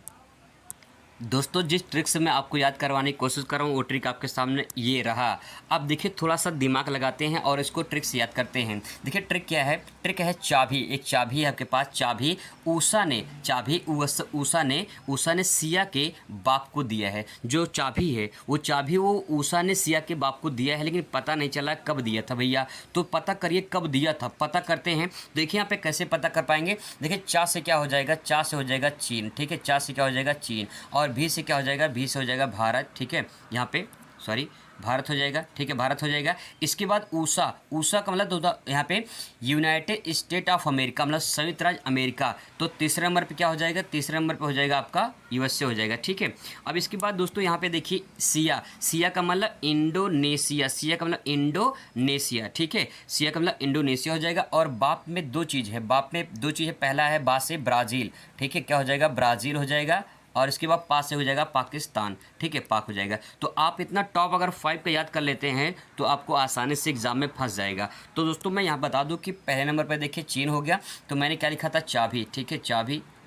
Speaker 1: दोस्तों जिस ट्रिक से मैं आपको याद करवाने की कोशिश कर रहा हूँ वो ट्रिक आपके सामने ये रहा। अब देखिए थोड़ा सा दिमाग लगाते हैं और इसको ट्रिक से याद करते हैं। देखिए ट्रिक क्या है, ट्रिक है चाबी। एक चाबी है आपके पास, चाबी ऊषा ने सिया के बाप को दिया है। जो चाबी है वो चाबी वो ऊषा ने सिया के बाप को दिया है, लेकिन पता नहीं चला कब दिया था भैया। तो पता करिए कब दिया था, पता करते हैं। देखिए यहाँ पे कैसे पता कर पाएंगे। देखिए चा से क्या हो जाएगा, चा से हो जाएगा चीन, ठीक है, चा से क्या हो जाएगा चीन, और भी से क्या हो जाएगा, भी से हो जाएगा भारत, ठीक है, यहाँ पे सॉरी भारत हो जाएगा, ठीक है, भारत हो जाएगा। इसके बाद ऊषा का मतलब यहाँ पे यूनाइटेड स्टेट ऑफ अमेरिका, मतलब संयुक्त राज्य अमेरिका। तो तीसरे नंबर पे क्या हो जाएगा, तीसरे नंबर पे हो जाएगा आपका यूएसए हो जाएगा, ठीक है। अब इसके बाद दोस्तों यहाँ पे देखिए सिया का मतलब इंडोनेशिया, सिया का मतलब इंडोनेशिया, ठीक है, सिया का मतलब इंडोनेशिया हो जाएगा। और बाप में दो चीज़ है, पहला है बा से ब्राज़ील, ठीक है, क्या हो जाएगा, ब्राज़ील हो जाएगा। और इसके बाद पास से हो जाएगा पाकिस्तान, ठीक है, पाक हो जाएगा। तो आप इतना टॉप अगर 5 का याद कर लेते हैं तो आपको आसानी से एग्जाम में फंस जाएगा। तो दोस्तों मैं यहाँ बता दूं कि पहले नंबर पर देखिए चीन हो गया, तो मैंने क्या लिखा था, चाबी, ठीक है,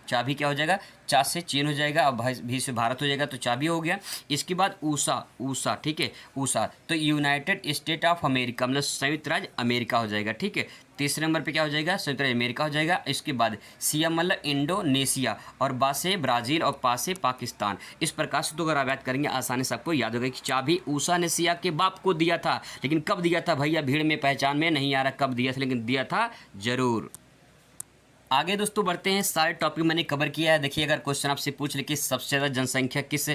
Speaker 1: चाबी क्या हो जाएगा, चा से चीन हो जाएगा, अब भी से भारत हो जाएगा, तो चाबी हो गया। इसके बाद ऊषा, ठीक है, ऊषा तो यूनाइटेड स्टेट ऑफ अमेरिका, मतलब संयुक्त राज्य अमेरिका हो जाएगा, ठीक है। तीसरे नंबर पे क्या हो जाएगा, संयुक्त राज्य अमेरिका हो जाएगा। इसके बाद सिया मतलब इंडोनेशिया, और बा से ब्राज़ील, और पा से पाकिस्तान। इस प्रकार से तो अगर आप याद करेंगे आसानी से आपको याद होगा कि चाबी ऊषा ने सिया के बाप को दिया था, लेकिन कब दिया था भैया, भीड़ में पहचान में नहीं आ रहा कब दिया था, लेकिन दिया था जरूर। आगे दोस्तों बढ़ते हैं, सारे टॉपिक मैंने कवर किया है। देखिए अगर क्वेश्चन आपसे पूछ ले कि सबसे ज़्यादा जनसंख्या किस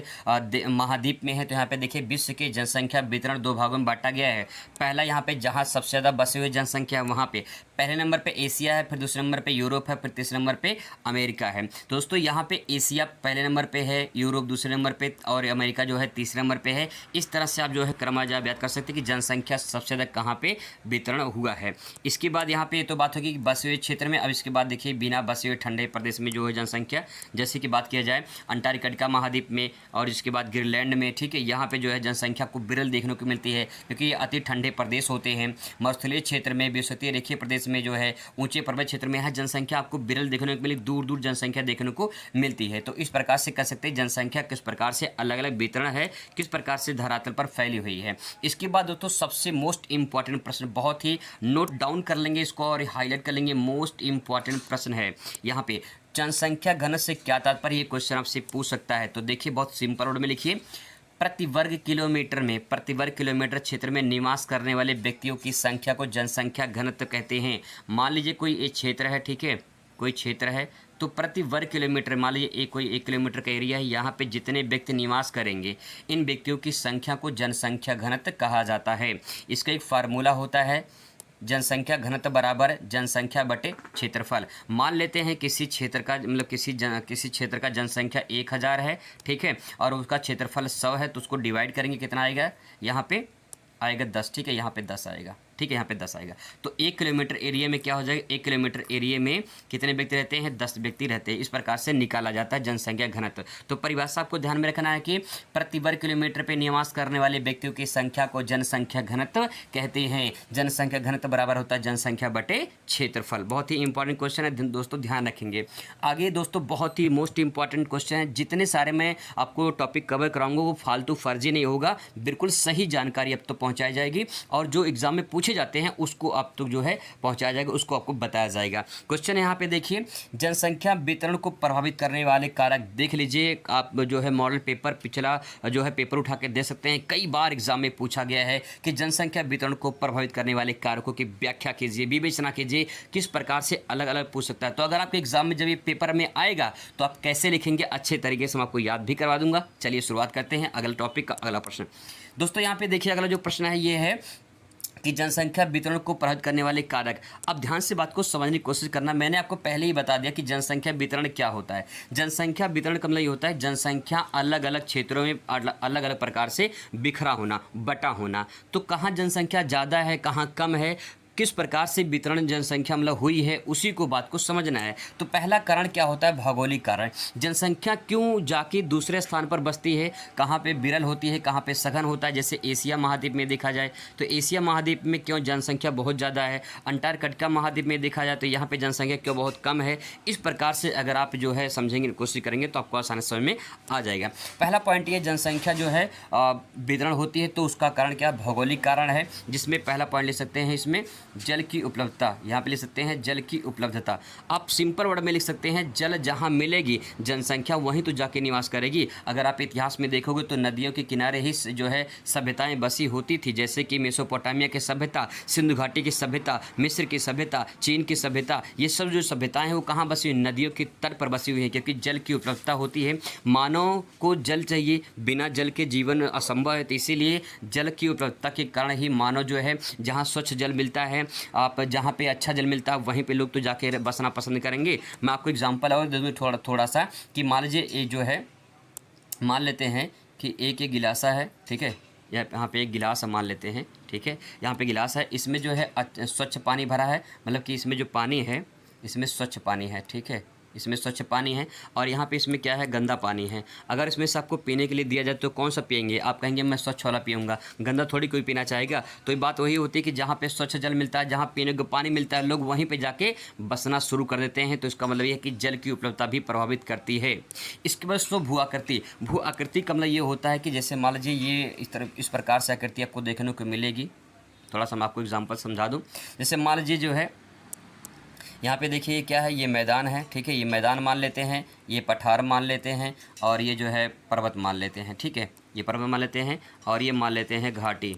Speaker 1: महाद्वीप में है, तो यहाँ पे देखिए विश्व की जनसंख्या वितरण 2 भागों में बांटा गया है। पहला यहाँ पे जहाँ सबसे ज़्यादा बसे हुए जनसंख्या है वहाँ पे पहले नंबर पे एशिया है, फिर दूसरे नंबर पे यूरोप है, फिर तीसरे नंबर पे अमेरिका है। दोस्तों यहाँ पे एशिया पहले नंबर पे है, यूरोप दूसरे नंबर पे, और अमेरिका जो है तीसरे नंबर पे है। इस तरह से आप जो है क्रमवार याद कर सकते हैं कि जनसंख्या सबसे ज़्यादा कहाँ पे वितरण हुआ है। इसके बाद यहाँ पे तो बात होगी कि बसे हुए क्षेत्र में। अब इसके बाद देखिए बिना बसे हुए ठंडे प्रदेश में जो है जनसंख्या, जैसे कि बात किया जाए अंटार्कटिका महाद्वीप में और इसके बाद ग्रीनलैंड में, ठीक है, यहाँ पे जो है जनसंख्या को विरल देखने को मिलती है, क्योंकि ये अति ठंडे प्रदेश होते हैं। मरुस्थलीय क्षेत्र में, विषुवतीय रेखीय प्रदेश में जो है ऊंचे पर्वत क्षेत्र में यहाँ जनसंख्या आपको विरल देखने को मिली, दूर दूर जनसंख्या देखने को मिलती है। तो इस प्रकार से कह सकते हैं जनसंख्या किस प्रकार से अलग अलग वितरण है, किस प्रकार से धरातल पर फैली हुई है। इसके बाद दोस्तों सबसे मोस्ट इंपॉर्टेंट प्रश्न, बहुत ही नोट डाउन कर लेंगे इसको और हाईलाइट कर लेंगे, मोस्ट इंपॉर्टेंट प्रश्न है यहाँ पे, जनसंख्या घनत्व से क्या तात्पर्य, ये क्वेश्चन आपसे पूछ सकता है। तो देखिए बहुत सिंपल वर्ड में लिखिए, प्रति वर्ग किलोमीटर क्षेत्र में निवास करने वाले व्यक्तियों की संख्या को जनसंख्या घनत्व कहते हैं। मान लीजिए कोई एक क्षेत्र है, ठीक है, कोई क्षेत्र है, तो प्रति वर्ग किलोमीटर, मान लीजिए कोई 1 किलोमीटर का एरिया है, यहाँ पे जितने व्यक्ति निवास करेंगे इन व्यक्तियों की संख्या को जनसंख्या घनत्व कहा जाता है। इसका एक फार्मूला होता है, जनसंख्या घनत्व बराबर जनसंख्या बटे क्षेत्रफल। मान लेते हैं किसी क्षेत्र का मतलब किसी क्षेत्र का जनसंख्या 1000 है, ठीक है, और उसका क्षेत्रफल 100 है, तो उसको डिवाइड करेंगे, कितना आएगा, यहाँ पे आएगा 10, ठीक है, यहाँ पे 10 आएगा, ठीक है, यहाँ पे 10 आएगा। तो 1 किलोमीटर एरिया में क्या हो जाएगा, 1 किलोमीटर एरिया में कितने व्यक्ति रहते हैं, 10 व्यक्ति रहते हैं। इस प्रकार से निकाला जाता है जनसंख्या घनत्व। तो परिभाषा आपको ध्यान में रखना है कि प्रति वर्ग किलोमीटर पे निवास करने वाले व्यक्तियों की संख्या को जनसंख्या घनत्व कहते हैं। जनसंख्या घनत्व बराबर होता है जनसंख्या बटे क्षेत्रफल। बहुत ही इंपॉर्टेंट क्वेश्चन है दोस्तों, ध्यान रखेंगे। आगे दोस्तों बहुत ही मोस्ट इंपॉर्टेंट क्वेश्चन है, जितने सारे मैं आपको टॉपिक कवर कराऊंगा वो फालतू फर्जी नहीं होगा, बिल्कुल सही जानकारी अब तो पहुँचाई जाएगी, और जो एग्जाम में पूछे जाते हैं उसको आप तो जो है पहुंचाया जाएगा, उसको आपको बताया जाएगा। क्वेश्चन यहाँ पे देखिए, जनसंख्या वितरण को प्रभावित करने वाले कारक देख लीजिए। आप जो है मॉडल पेपर पिछला जो है पेपर उठा के दे सकते हैं, कई बार एग्जाम में पूछा गया है कि जनसंख्या वितरण को प्रभावित करने वाले कारकों की व्याख्या कीजिए, विवेचना कीजिए, किस प्रकार से अलग अलग पूछ सकता है। तो अगर आपके एग्जाम में जब ये पेपर में आएगा तो आप कैसे लिखेंगे अच्छे तरीके से मैं आपको याद भी करवा दूंगा। चलिए शुरुआत करते हैं अगला टॉपिक का अगला प्रश्न। दोस्तों यहाँ पे देखिए अगला जो प्रश्न है ये है, कि जनसंख्या वितरण को प्रभावित करने वाले कारक। अब ध्यान से बात को समझने की कोशिश करना। मैंने आपको पहले ही बता दिया कि जनसंख्या वितरण क्या होता है। जनसंख्या वितरण का मतलब ये होता है जनसंख्या अलग अलग क्षेत्रों में अलग अलग प्रकार से बिखरा होना, बटा होना। तो कहाँ जनसंख्या ज़्यादा है, कहाँ कम है, किस प्रकार से वितरण जनसंख्या मतलब हुई है, उसी को बात को समझना है। तो पहला कारण क्या होता है? भौगोलिक कारण। जनसंख्या क्यों जाके दूसरे स्थान पर बसती है, कहाँ पे विरल होती है, कहाँ पे सघन होता है। जैसे एशिया महाद्वीप में देखा जाए तो एशिया महाद्वीप में क्यों जनसंख्या बहुत ज़्यादा है, अंटार्कटिका महाद्वीप में देखा जाए तो यहाँ पर जनसंख्या क्यों बहुत कम है। इस प्रकार से अगर आप जो है समझेंगे, कोशिश करेंगे तो आपको आसानी समझ में आ जाएगा। पहला पॉइंट ये, जनसंख्या जो है वितरण होती है तो उसका कारण क्या? भौगोलिक कारण है, जिसमें पहला पॉइंट ले सकते हैं इसमें जल की उपलब्धता। यहाँ पे लिख सकते हैं जल की उपलब्धता। आप सिंपल वर्ड में लिख सकते हैं जल जहाँ मिलेगी जनसंख्या वहीं तो जाके निवास करेगी। अगर आप इतिहास में देखोगे तो नदियों के किनारे ही जो है सभ्यताएं बसी होती थी, जैसे कि मेसोपोटामिया की सभ्यता, सिंधु घाटी की सभ्यता, मिस्र की सभ्यता, चीन की सभ्यता। ये सब जो सभ्यताएं हैं वो कहाँ बसी हुई? नदियों के तट पर बसी हुई है, क्योंकि जल की उपलब्धता होती है। मानव को जल चाहिए, बिना जल के जीवन असंभव है। तो इसीलिए जल की उपलब्धता के कारण ही मानव जो है जहाँ स्वच्छ जल मिलता है, आप जहाँ पे अच्छा जल मिलता है वहीं पे लोग तो जाके बसना पसंद करेंगे। मैं आपको एग्जांपल और दे दूँ थोड़ा सा कि मान लीजिए ये जो है, मान लेते हैं कि एक गिलासा है, ठीक है, यहाँ पे एक गिलास मान लेते हैं, ठीक है, यहाँ पे गिलास है, इसमें जो है स्वच्छ पानी भरा है, मतलब कि इसमें जो पानी है इसमें स्वच्छ पानी है, ठीक है, इसमें स्वच्छ पानी है, और यहाँ पे इसमें क्या है? गंदा पानी है। अगर इसमें से आपको पीने के लिए दिया जाए तो कौन सा पिएंगे? आप कहेंगे मैं स्वच्छ वाला पीऊँगा, गंदा थोड़ी कोई पीना चाहेगा। तो ये बात वही होती है कि जहाँ पे स्वच्छ जल मिलता है, जहाँ पीने को पानी मिलता है, लोग वहीं पे जाके बसना शुरू कर देते हैं। तो इसका मतलब ये है कि जल की उपलब्धता भी प्रभावित करती है। इसके बाद भू आकृति। भू आकृति का मतलब ये होता है कि जैसे मान लीजिए ये इस प्रकार से आकृति आपको देखने को मिलेगी। थोड़ा सा मैं आपको एग्जाम्पल समझा दूँ। जैसे मान लीजिए जो है यहाँ पे देखिए क्या है, ये मैदान है, ठीक है, ये मैदान मान लेते हैं, ये पठार मान लेते हैं, और ये जो है पर्वत मान लेते हैं, ठीक है, ये पर्वत मान लेते हैं, और ये मान लेते हैं घाटी,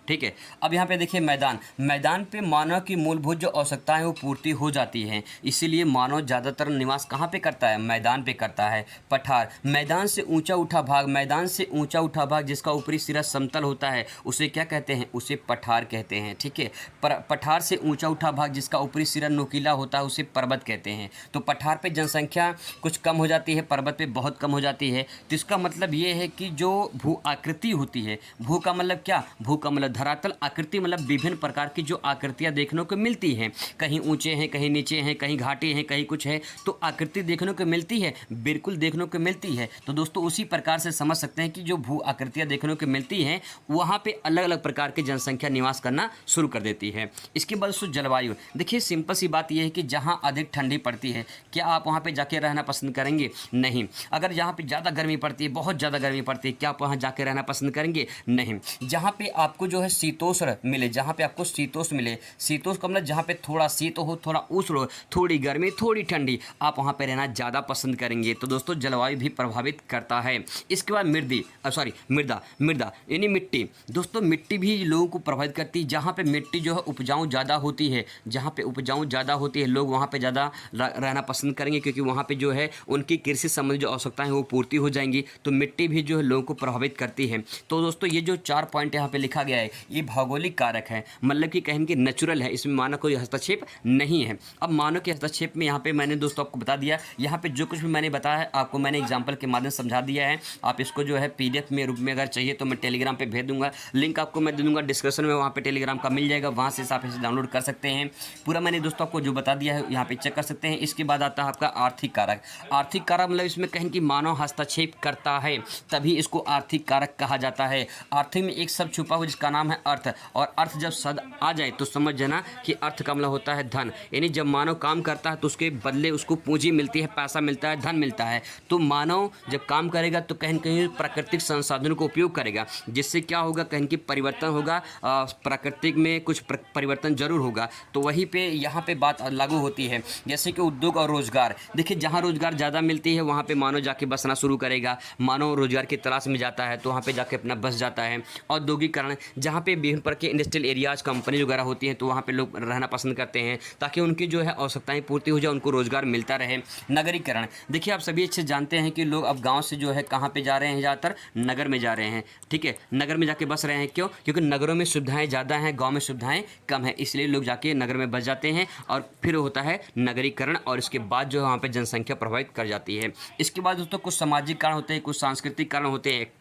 Speaker 1: ठीक है। अब यहाँ पे देखिए मैदान पे मानव की मूलभूत जो आवश्यकताएं वो पूर्ति हो जाती हैं। इसीलिए मानव ज़्यादातर निवास कहाँ पे करता है? मैदान पे करता है। पठार, मैदान से ऊंचा उठा भाग जिसका ऊपरी सिरा समतल होता है उसे क्या कहते हैं? उसे पठार कहते हैं, ठीक है। पठार से ऊंचा उठा भाग जिसका ऊपरी सिरा नुकीला होता है उसे पर्वत कहते हैं। तो पठार पे जनसंख्या कुछ कम हो जाती है, पर्वत पे बहुत कम हो जाती है। तो इसका मतलब ये है कि जो भू आकृति होती है, भू का मतलब क्या? भू का मतलब धरातल, आकृति मतलब विभिन्न प्रकार की जो आकृतियां देखने को मिलती हैं, कहीं ऊंचे हैं, कहीं नीचे हैं, कहीं घाटी हैं, कहीं कुछ है, तो आकृति देखने को मिलती है, बिल्कुल देखने को मिलती है। तो दोस्तों उसी प्रकार से समझ सकते हैं कि जो भू आकृतियां देखने को मिलती हैं वहाँ पे अलग अलग प्रकार की जनसंख्या निवास करना शुरू कर देती है। इसके बाद दोस्तों जलवायु। देखिए सिंपल सी बात यह है कि जहाँ अधिक ठंडी पड़ती है, क्या आप वहाँ पर जाके रहना पसंद करेंगे? नहीं। अगर जहाँ पर ज़्यादा गर्मी पड़ती है, बहुत ज़्यादा गर्मी पड़ती है, क्या आप वहाँ जाके रहना पसंद करेंगे? नहीं। जहाँ पे आपको जो है शीतोष्ण मिले, जहाँ पे आपको शीतोष्ण मिले, शीतोष्ण का मतलब जहाँ पे थोड़ा शीत हो, थोड़ा उष्ण हो, थोड़ी गर्मी, थोड़ी ठंडी, आप वहाँ पे रहना ज़्यादा पसंद करेंगे। तो दोस्तों जलवायु भी प्रभावित करता है। इसके बाद मृदा यानी मिट्टी। दोस्तों मिट्टी भी लोगों को प्रभावित करती है। जहाँ पे मिट्टी जो है उपजाऊ ज़्यादा होती है, जहाँ पे उपजाऊ ज़्यादा होती है, लोग वहाँ पे ज़्यादा रहना पसंद करेंगे, क्योंकि वहाँ पे जो है उनकी कृषि संबंधी जो आवश्यकताएं हैं वो पूर्ति हो जाएंगी। तो मिट्टी भी जो है लोगों को प्रभावित करती है। तो दोस्तों ये जो 4 पॉइंट यहाँ पे लिखा गया है ये भौगोलिक कारक है, मतलब कि कहें कि नेचुरल है, इसमें मानव कोई हस्तक्षेप नहीं है। अब मानव के हस्तक्षेप में यहाँ पे मैंने दोस्तों आपको बता दिया, यहाँ पे जो कुछ भी मैंने बताया है आपको मैंने एग्जांपल के माध्यम से समझा दिया है। आप इसको जो है PDF में रूप में अगर चाहिए तो मैं टेलीग्राम पे भेज दूंगा, लिंक आपको मैं दे दूंगा डिस्क्रिप्शन में, वहाँ पे टेलीग्राम का मिल जाएगा, वहाँ से आप इसे डाउनलोड कर सकते हैं। पूरा मैंने दोस्तों आपको जो बता दिया है यहाँ पे चेक कर सकते हैं। इसके बाद आता है आपका आर्थिक कारक। आर्थिक कारक मतलब इसमें कहें कि मानव हस्तक्षेप करता है तभी इसको आर्थिक कारक कहा जाता है। आर्थिक में एक शब्द छुपा हुआ जिसका नाम है अर्थ, और अर्थ जब शब्द आ जाए तो समझ जाना कि अर्थ का मतलब होता है धन, यानी जब मानव काम करता है तो उसके बदले उसको पूंजी मिलती है, पैसा मिलता है, धन मिलता है। तो मानव जब काम करेगा तो कहीं कहीं प्राकृतिक संसाधनों का उपयोग करेगा, जिससे क्या होगा, कहीं कि परिवर्तन होगा, प्राकृतिक में कुछ परिवर्तन जरूर होगा। तो वहीं पे यहाँ पे बात लागू होती है। जैसे कि उद्योग और रोजगार, देखिए जहाँ रोजगार ज़्यादा मिलती है वहाँ पे मानव जाके बसना शुरू करेगा, मानव रोजगार की तलाश में जाता है तो वहाँ पे जाके अपना बस जाता है। औद्योगिकरण, जहाँ पे विभिन्न प्रकार के इंडस्ट्रियल एरियाज, कंपनी वगैरह होती हैं, तो वहाँ पे लोग रहना पसंद करते हैं ताकि उनकी जो है आवश्यकताएं पूर्ति हो जाए, उनको रोजगार मिलता रहे। नगरीकरण, देखिए आप सभी अच्छे जानते हैं कि लोग अब गाँव से जो है कहाँ पे जा रहे हैं, ज़्यादातर नगर में जा रहे हैं। ठीक है, नगर में जाके बस रहे हैं। क्यों? क्योंकि नगरों में सुविधाएं ज़्यादा हैं, गाँव में सुविधाएं कम है, इसलिए लोग जाके नगर में बस जाते हैं और फिर होता है नगरीकरण, और इसके बाद जो है वहाँ पे जनसंख्या प्रभावित कर जाती है। इसके बाद दोस्तों कुछ सामाजिक कारण होते हैं, कुछ सांस्कृतिक कारण होते हैं।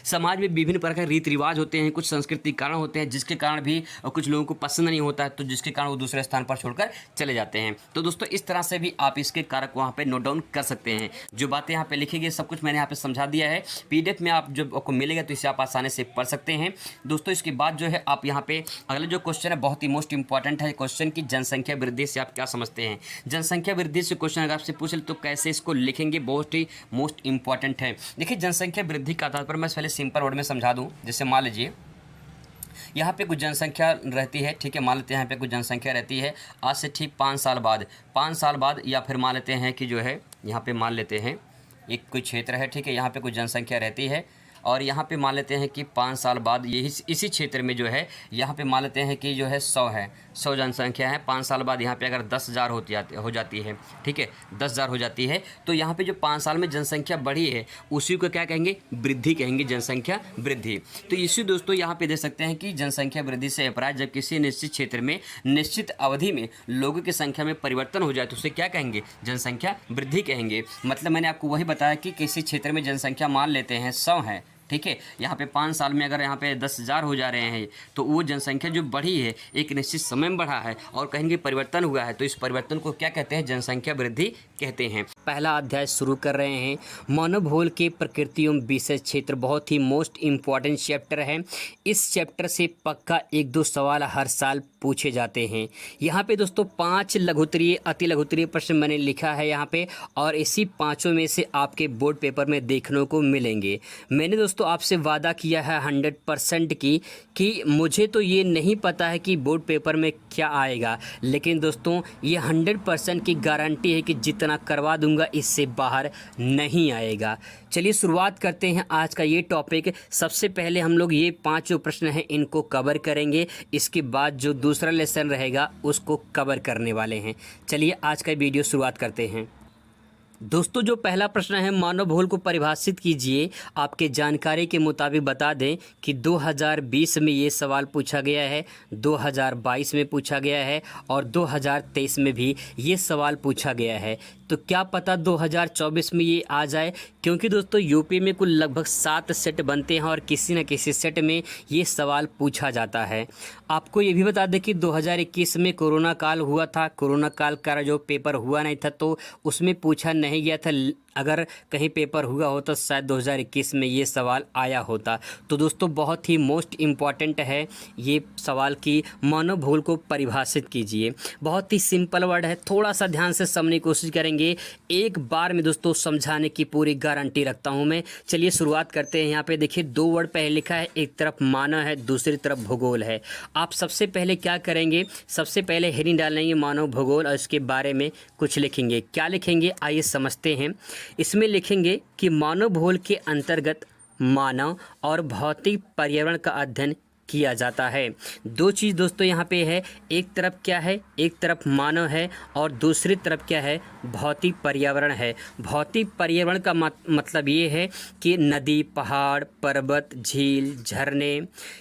Speaker 1: समाज में विभिन्न प्रकार के रीति रिवाज होते हैं, कुछ सांस्कृतिक कारण होते हैं जिसके कारण भी कुछ लोगों को पसंद नहीं होता है, तो जिसके कारण वो दूसरे स्थान पर छोड़कर चले जाते हैं। तो दोस्तों इस तरह से भी आप इसके कारक वहाँ पे नोट डाउन कर सकते हैं। जो बातें यहाँ पे लिखी गई सब कुछ मैंने यहाँ पे समझा दिया है। पीडीएफ में आप जब आपको मिलेगा तो इसे आप आसानी से पढ़ सकते हैं। दोस्तों इसके बाद जो है आप यहाँ पे अगला जो क्वेश्चन है बहुत ही मोस्ट इंपॉर्टेंट है क्वेश्चन की जनसंख्या वृद्धि से आप क्या समझते हैं। जनसंख्या वृद्धि से क्वेश्चन अगर आपसे पूछ ले तो कैसे इसको लिखेंगे, बहुत ही मोस्ट इंपॉर्टेंट है। देखिए जनसंख्या वृद्धि का तात्पर्य मैं पहले सिंपल वर्ड में समझा दूं। जैसे मान लीजिए यहाँ पे कुछ जनसंख्या रहती है, ठीक है, मान लेते हैं यहाँ पे कुछ जनसंख्या रहती है आज से ठीक 5 साल बाद या फिर मान लेते हैं कि जो है यहाँ पे मान लेते हैं एक कोई क्षेत्र है, ठीक है, यहाँ पे कुछ जनसंख्या रहती है और यहाँ पे मान लेते हैं कि 5 साल बाद यही इसी क्षेत्र में जो है यहाँ पे मान लेते हैं कि जो है 100 जनसंख्या है। 5 साल बाद यहाँ पे अगर 10,000 हो जाती है, ठीक है, 10,000 हो जाती है, तो यहाँ पे जो 5 साल में जनसंख्या बढ़ी है उसी को क्या कहेंगे, वृद्धि कहेंगे, जनसंख्या वृद्धि। तो इसी दोस्तों यहाँ पे देख सकते हैं कि जनसंख्या वृद्धि से अभिप्राय जब किसी निश्चित क्षेत्र में निश्चित अवधि में लोगों की संख्या में परिवर्तन हो जाए तो उसे क्या कहेंगे, जनसंख्या वृद्धि कहेंगे। मतलब मैंने आपको वही बताया कि किसी क्षेत्र में जनसंख्या मान लेते हैं 100 है, ठीक है, यहाँ पे 5 साल में अगर यहाँ पे 10,000 हो जा रहे हैं तो वो जनसंख्या जो बढ़ी है एक निश्चित समय में बढ़ा है और कहेंगे परिवर्तन हुआ है, तो इस परिवर्तन को क्या कहते हैं, जनसंख्या वृद्धि कहते हैं। पहला अध्याय शुरू कर रहे हैं, मानव भूगोल के प्रकृति एवं विषय क्षेत्र, बहुत ही मोस्ट इम्पॉर्टेंट चैप्टर है। इस चैप्टर से पक्का 1-2 सवाल हर साल पूछे जाते हैं। यहाँ पे दोस्तों 5 लघुत्तरीय अति लघुत्तरीय प्रश्न मैंने लिखा है यहाँ पे, और इसी 5 में से आपके बोर्ड पेपर में देखने को मिलेंगे। मैंने दोस्तों आपसे वादा किया है 100% कि मुझे तो ये नहीं पता है कि बोर्ड पेपर में क्या आएगा, लेकिन दोस्तों ये 100% की गारंटी है कि जितना करवा दूंगा इससे बाहर नहीं आएगा। चलिए शुरुआत करते हैं आज का ये टॉपिक। सबसे पहले हम लोग ये 5 जो प्रश्न हैं इनको कवर करेंगे, इसके बाद जो दूसरा लेसन रहेगा उसको कवर करने वाले हैं। चलिए आज का वीडियो शुरुआत करते हैं। दोस्तों जो पहला प्रश्न है, मानव भूगोल को परिभाषित कीजिए। आपके जानकारी के मुताबिक बता दें कि 2020 में ये सवाल पूछा गया है, 2022 में पूछा गया है और 2023 में भी ये सवाल पूछा गया है। तो क्या पता 2024 में ये आ जाए, क्योंकि दोस्तों यूपी में कुल लगभग 7 सेट बनते हैं और किसी न किसी सेट में ये सवाल पूछा जाता है। आपको ये भी बता दें कि 2021 में कोरोना काल हुआ था, कोरोना काल का जो पेपर हुआ नहीं था तो उसमें पूछा नहीं गया था। अगर कहीं पेपर हुआ हो तो शायद 2021 में ये सवाल आया होता। तो दोस्तों बहुत ही मोस्ट इम्पॉर्टेंट है ये सवाल कि मानव भूगोल को परिभाषित कीजिए। बहुत ही सिंपल वर्ड है, थोड़ा सा ध्यान से समझने की कोशिश करेंगे, एक बार में दोस्तों समझाने की पूरी गारंटी रखता हूँ मैं। चलिए शुरुआत करते हैं। यहाँ पे देखिए 2 वर्ड पहले लिखा है, एक तरफ मानव है, दूसरी तरफ भूगोल है। आप सबसे पहले क्या करेंगे, सबसे पहले हेडिंग डालेंगे मानव भूगोल और इसके बारे में कुछ लिखेंगे। क्या लिखेंगे आइए समझते हैं। इसमें लिखेंगे कि मानव भूगोल के अंतर्गत मानव और भौतिक पर्यावरण का अध्ययन किया जाता है। 2 चीज़ दोस्तों यहाँ पे है, एक तरफ क्या है, एक तरफ मानव है और दूसरी तरफ क्या है, भौतिक पर्यावरण है। भौतिक पर्यावरण का मतलब ये है कि नदी, पहाड़, पर्वत, झील, झरने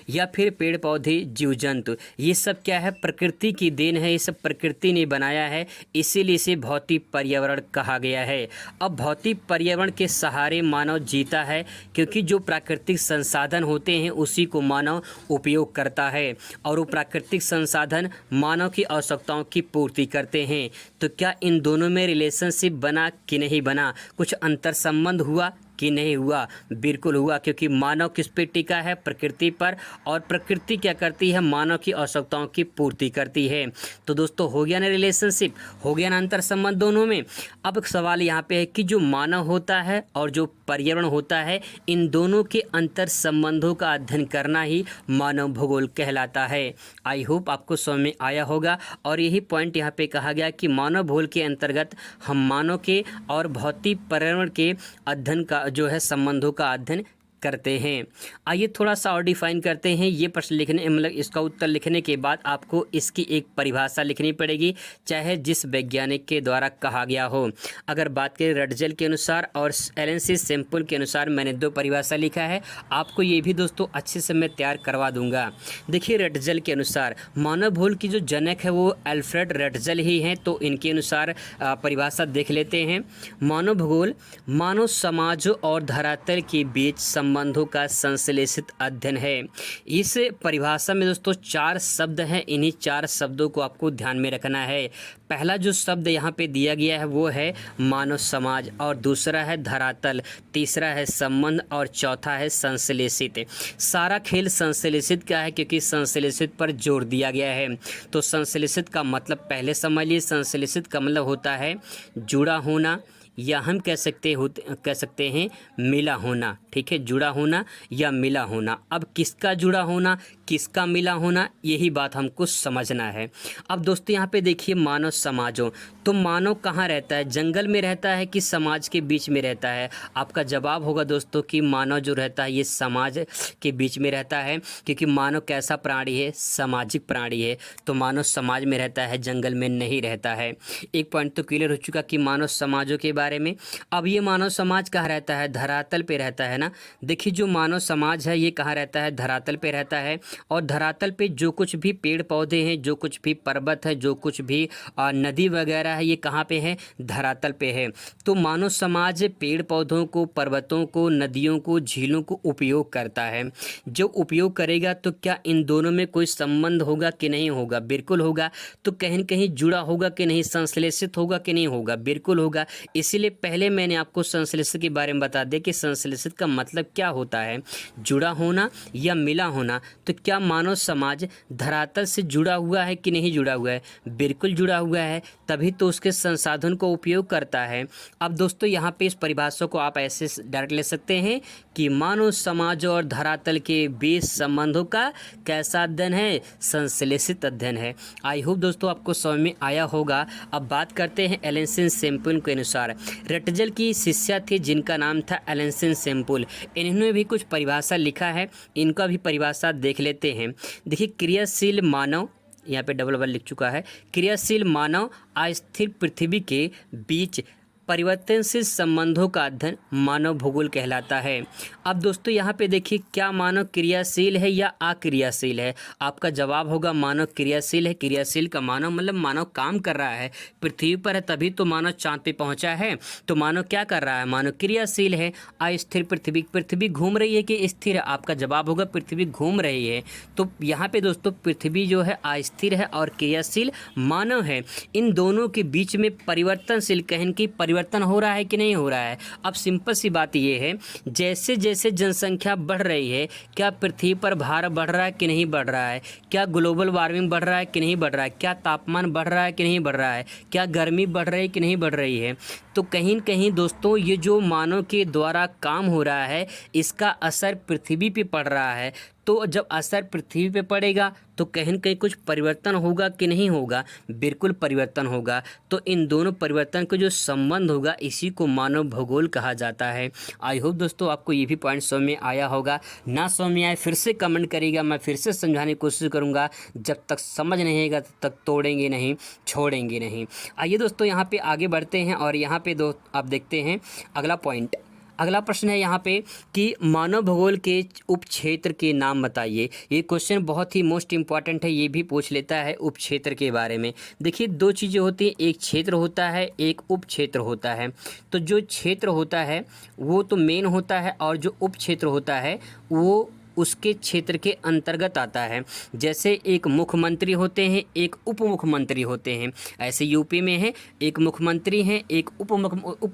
Speaker 1: या फिर पेड़ पौधे, जीव जंतु, ये सब क्या है, प्रकृति की देन है, ये सब प्रकृति ने बनाया है, इसीलिए इसे भौतिक पर्यावरण कहा गया है। अब भौतिक पर्यावरण के सहारे मानव जीता है, क्योंकि जो प्राकृतिक संसाधन होते हैं उसी को मानव उपयोग करता है और वो प्राकृतिक संसाधन मानव की आवश्यकताओं की पूर्ति करते हैं। तो क्या इन दोनों में रिलेशनशिप बना कि नहीं बना, कुछ अंतर संबंध हुआ कि नहीं हुआ? बिल्कुल हुआ, क्योंकि मानव किस पे टिका है, प्रकृति पर, और प्रकृति क्या करती है, मानव की आवश्यकताओं की पूर्ति करती है। तो दोस्तों हो गया ना रिलेशनशिप, हो गया ना अंतर संबंध दोनों में। अब सवाल यहाँ पे है कि जो मानव होता है और जो पर्यावरण होता है, इन दोनों के अंतर संबंधों का अध्ययन करना ही मानव भूगोल कहलाता है। आई होप आपको समझ में आया होगा। और यही पॉइंट यहाँ पे कहा गया कि मानव भूगोल के अंतर्गत हम मानव के और भौतिक पर्यावरण के अध्ययन का जो है संबंधों का अध्ययन करते हैं। आइए थोड़ा सा और डिफाइन करते हैं। ये प्रश्न लिखने मतलब इसका उत्तर लिखने के बाद आपको इसकी एक परिभाषा लिखनी पड़ेगी, चाहे जिस वैज्ञानिक के द्वारा कहा गया हो। अगर बात करें रटजल के अनुसार और एलन सी सैम्पल के अनुसार, मैंने 2 परिभाषा लिखा है, आपको ये भी दोस्तों अच्छे से मैं तैयार करवा दूंगा। देखिए रटजल के अनुसार मानव भूगोल की जो जनक है वो अल्फ्रेड रटजल ही हैं, तो इनके अनुसार परिभाषा देख लेते हैं। मानव भूगोल मानव समाजों और धरातल के बीच संबंधों का संश्लेषित अध्ययन है। इस परिभाषा में दोस्तों 4 शब्द हैं, इन्हीं 4 शब्दों को आपको ध्यान में रखना है। पहला जो शब्द यहाँ पे दिया गया है वो है मानव समाज, और दूसरा है धरातल, तीसरा है संबंध, और चौथा है संश्लेषित। सारा खेल संश्लेषित का है क्योंकि संश्लेषित पर जोर दिया गया है। तो संश्लेषित का मतलब पहले समझ लीजिए, संश्लेषित का मतलब होता है जुड़ा होना, या हम कह सकते हैं मिला होना। ठीक है, जुड़ा होना या मिला होना। अब किसका जुड़ा होना, किसका मिला होना, यही बात हमको समझना है। अब दोस्तों यहाँ पे देखिए मानव समाजों, तो मानव कहाँ रहता है, जंगल में रहता है कि समाज के बीच में रहता है? आपका जवाब होगा दोस्तों कि मानव जो रहता है ये समाज के बीच में रहता है, क्योंकि मानव कैसा प्राणी है, सामाजिक प्राणी है। तो मानव समाज में रहता है, जंगल में नहीं रहता है। एक पॉइंट तो क्लियर हो चुका कि मानव समाजों के बारे में। अब ये मानव समाज कहाँ रहता है, धरातल पे रहता है ना। देखिए जो मानव समाज है ये कहाँ रहता है, धरातल पे रहता है। और धरातल पे जो कुछ भी पेड़ पौधे हैं, जो कुछ भी पर्वत है, जो कुछ भी नदी वगैरह है, ये कहाँ पे है, धरातल पे है। तो मानव समाज पेड़ पौधों को, पर्वतों को, नदियों को, झीलों को उपयोग करता है। जो उपयोग करेगा तो क्या इन दोनों में कोई संबंध होगा कि नहीं होगा? बिल्कुल होगा। तो कहीं न कहीं जुड़ा होगा कि नहीं, संश्लेषित होगा कि नहीं होगा? बिल्कुल होगा। इसीलिए पहले मैंने आपको संश्लेषित के बारे में बता दिया कि संश्लेषित का मतलब क्या होता है, जुड़ा होना या मिला होना। तो क्या मानव समाज धरातल से जुड़ा हुआ है कि नहीं जुड़ा हुआ है? बिल्कुल जुड़ा हुआ है, तभी तो उसके संसाधन को उपयोग करता है। अब दोस्तों यहाँ पे इस परिभाषा को आप ऐसे डायरेक्ट ले सकते हैं कि मानव समाज और धरातल के बीच संबंधों का कैसा अध्ययन है, संश्लेषित अध्ययन है। आई होप दोस्तों आपको समझ में आया होगा। अब बात करते हैं एलन सैम्पल के अनुसार। रटजल की शिष्या थी जिनका नाम था एलन सैम्पल, इन्होंने भी कुछ परिभाषा लिखा है, इनका भी परिभाषा देख लेते हैं। देखिए क्रियाशील मानव, यहाँ पे डबल लिख चुका है, क्रियाशील मानव अस्थिर पृथ्वी के बीच परिवर्तनशील संबंधों का अध्ययन मानव भूगोल कहलाता है। अब दोस्तों यहाँ पे देखिए क्या मानव क्रियाशील है या अक्रियाशील है? आपका जवाब होगा मानव क्रियाशील है। क्रियाशील का मानव मतलब मानव काम कर रहा है, पृथ्वी पर है तभी तो मानव चांद पे पहुँचा है। तो मानव क्या कर रहा है, मानव क्रियाशील है। अस्थिर पृथ्वी, पृथ्वी घूम रही है कि स्थिर है? आपका जवाब होगा पृथ्वी घूम रही है। तो यहाँ पे दोस्तों पृथ्वी जो है अस्थिर है और क्रियाशील मानव है। इन दोनों के बीच में परिवर्तनशील, कहें कि परिवर्तन हो रहा है कि नहीं हो रहा है? अब सिंपल सी बात ये है, जैसे जैसे जनसंख्या बढ़ रही है, क्या पृथ्वी पर भार बढ़ रहा है कि नहीं बढ़ रहा है? क्या ग्लोबल वार्मिंग बढ़ रहा है कि नहीं बढ़ रहा है? क्या तापमान बढ़ रहा है कि नहीं बढ़ रहा है? क्या गर्मी बढ़ रही है कि नहीं बढ़ रही है? तो कहीं न कहीं दोस्तों ये जो मानव के द्वारा काम हो रहा है, इसका असर पृथ्वी पे पड़ रहा है। तो जब असर पृथ्वी पे पड़ेगा तो कहीं न कहीं कुछ परिवर्तन होगा कि नहीं होगा? बिल्कुल परिवर्तन होगा। तो इन दोनों परिवर्तन का जो संबंध होगा इसी को मानव भूगोल कहा जाता है। आई होप दोस्तों आपको ये भी पॉइंट समझ में आया होगा। ना समझ में आए फिर से कमेंट करिएगा, मैं फिर से समझाने की कोशिश करूँगा। जब तक समझ नहीं आएगा तब तक तोड़ेंगे नहीं, छोड़ेंगे नहीं। आइए दोस्तों यहाँ पे आगे बढ़ते हैं और यहाँ पे आप देखते हैं अगला पॉइंट। अगला प्रश्न है यहाँ पे कि मानव भूगोल के उप क्षेत्र के नाम बताइए। ये क्वेश्चन बहुत ही मोस्ट इम्पॉर्टेंट है, ये भी पूछ लेता है उप क्षेत्र के बारे में। देखिए 2 चीज़ें होती हैं, एक क्षेत्र होता है, एक उप क्षेत्र होता है। तो जो क्षेत्र होता है वो तो मेन होता है और जो उप क्षेत्र होता है वो उसके क्षेत्र के अंतर्गत आता है। जैसे एक मुख्यमंत्री होते हैं, एक उप मुख्यमंत्री होते हैं। ऐसे यूपी में है, एक मुख्यमंत्री हैं, एक उप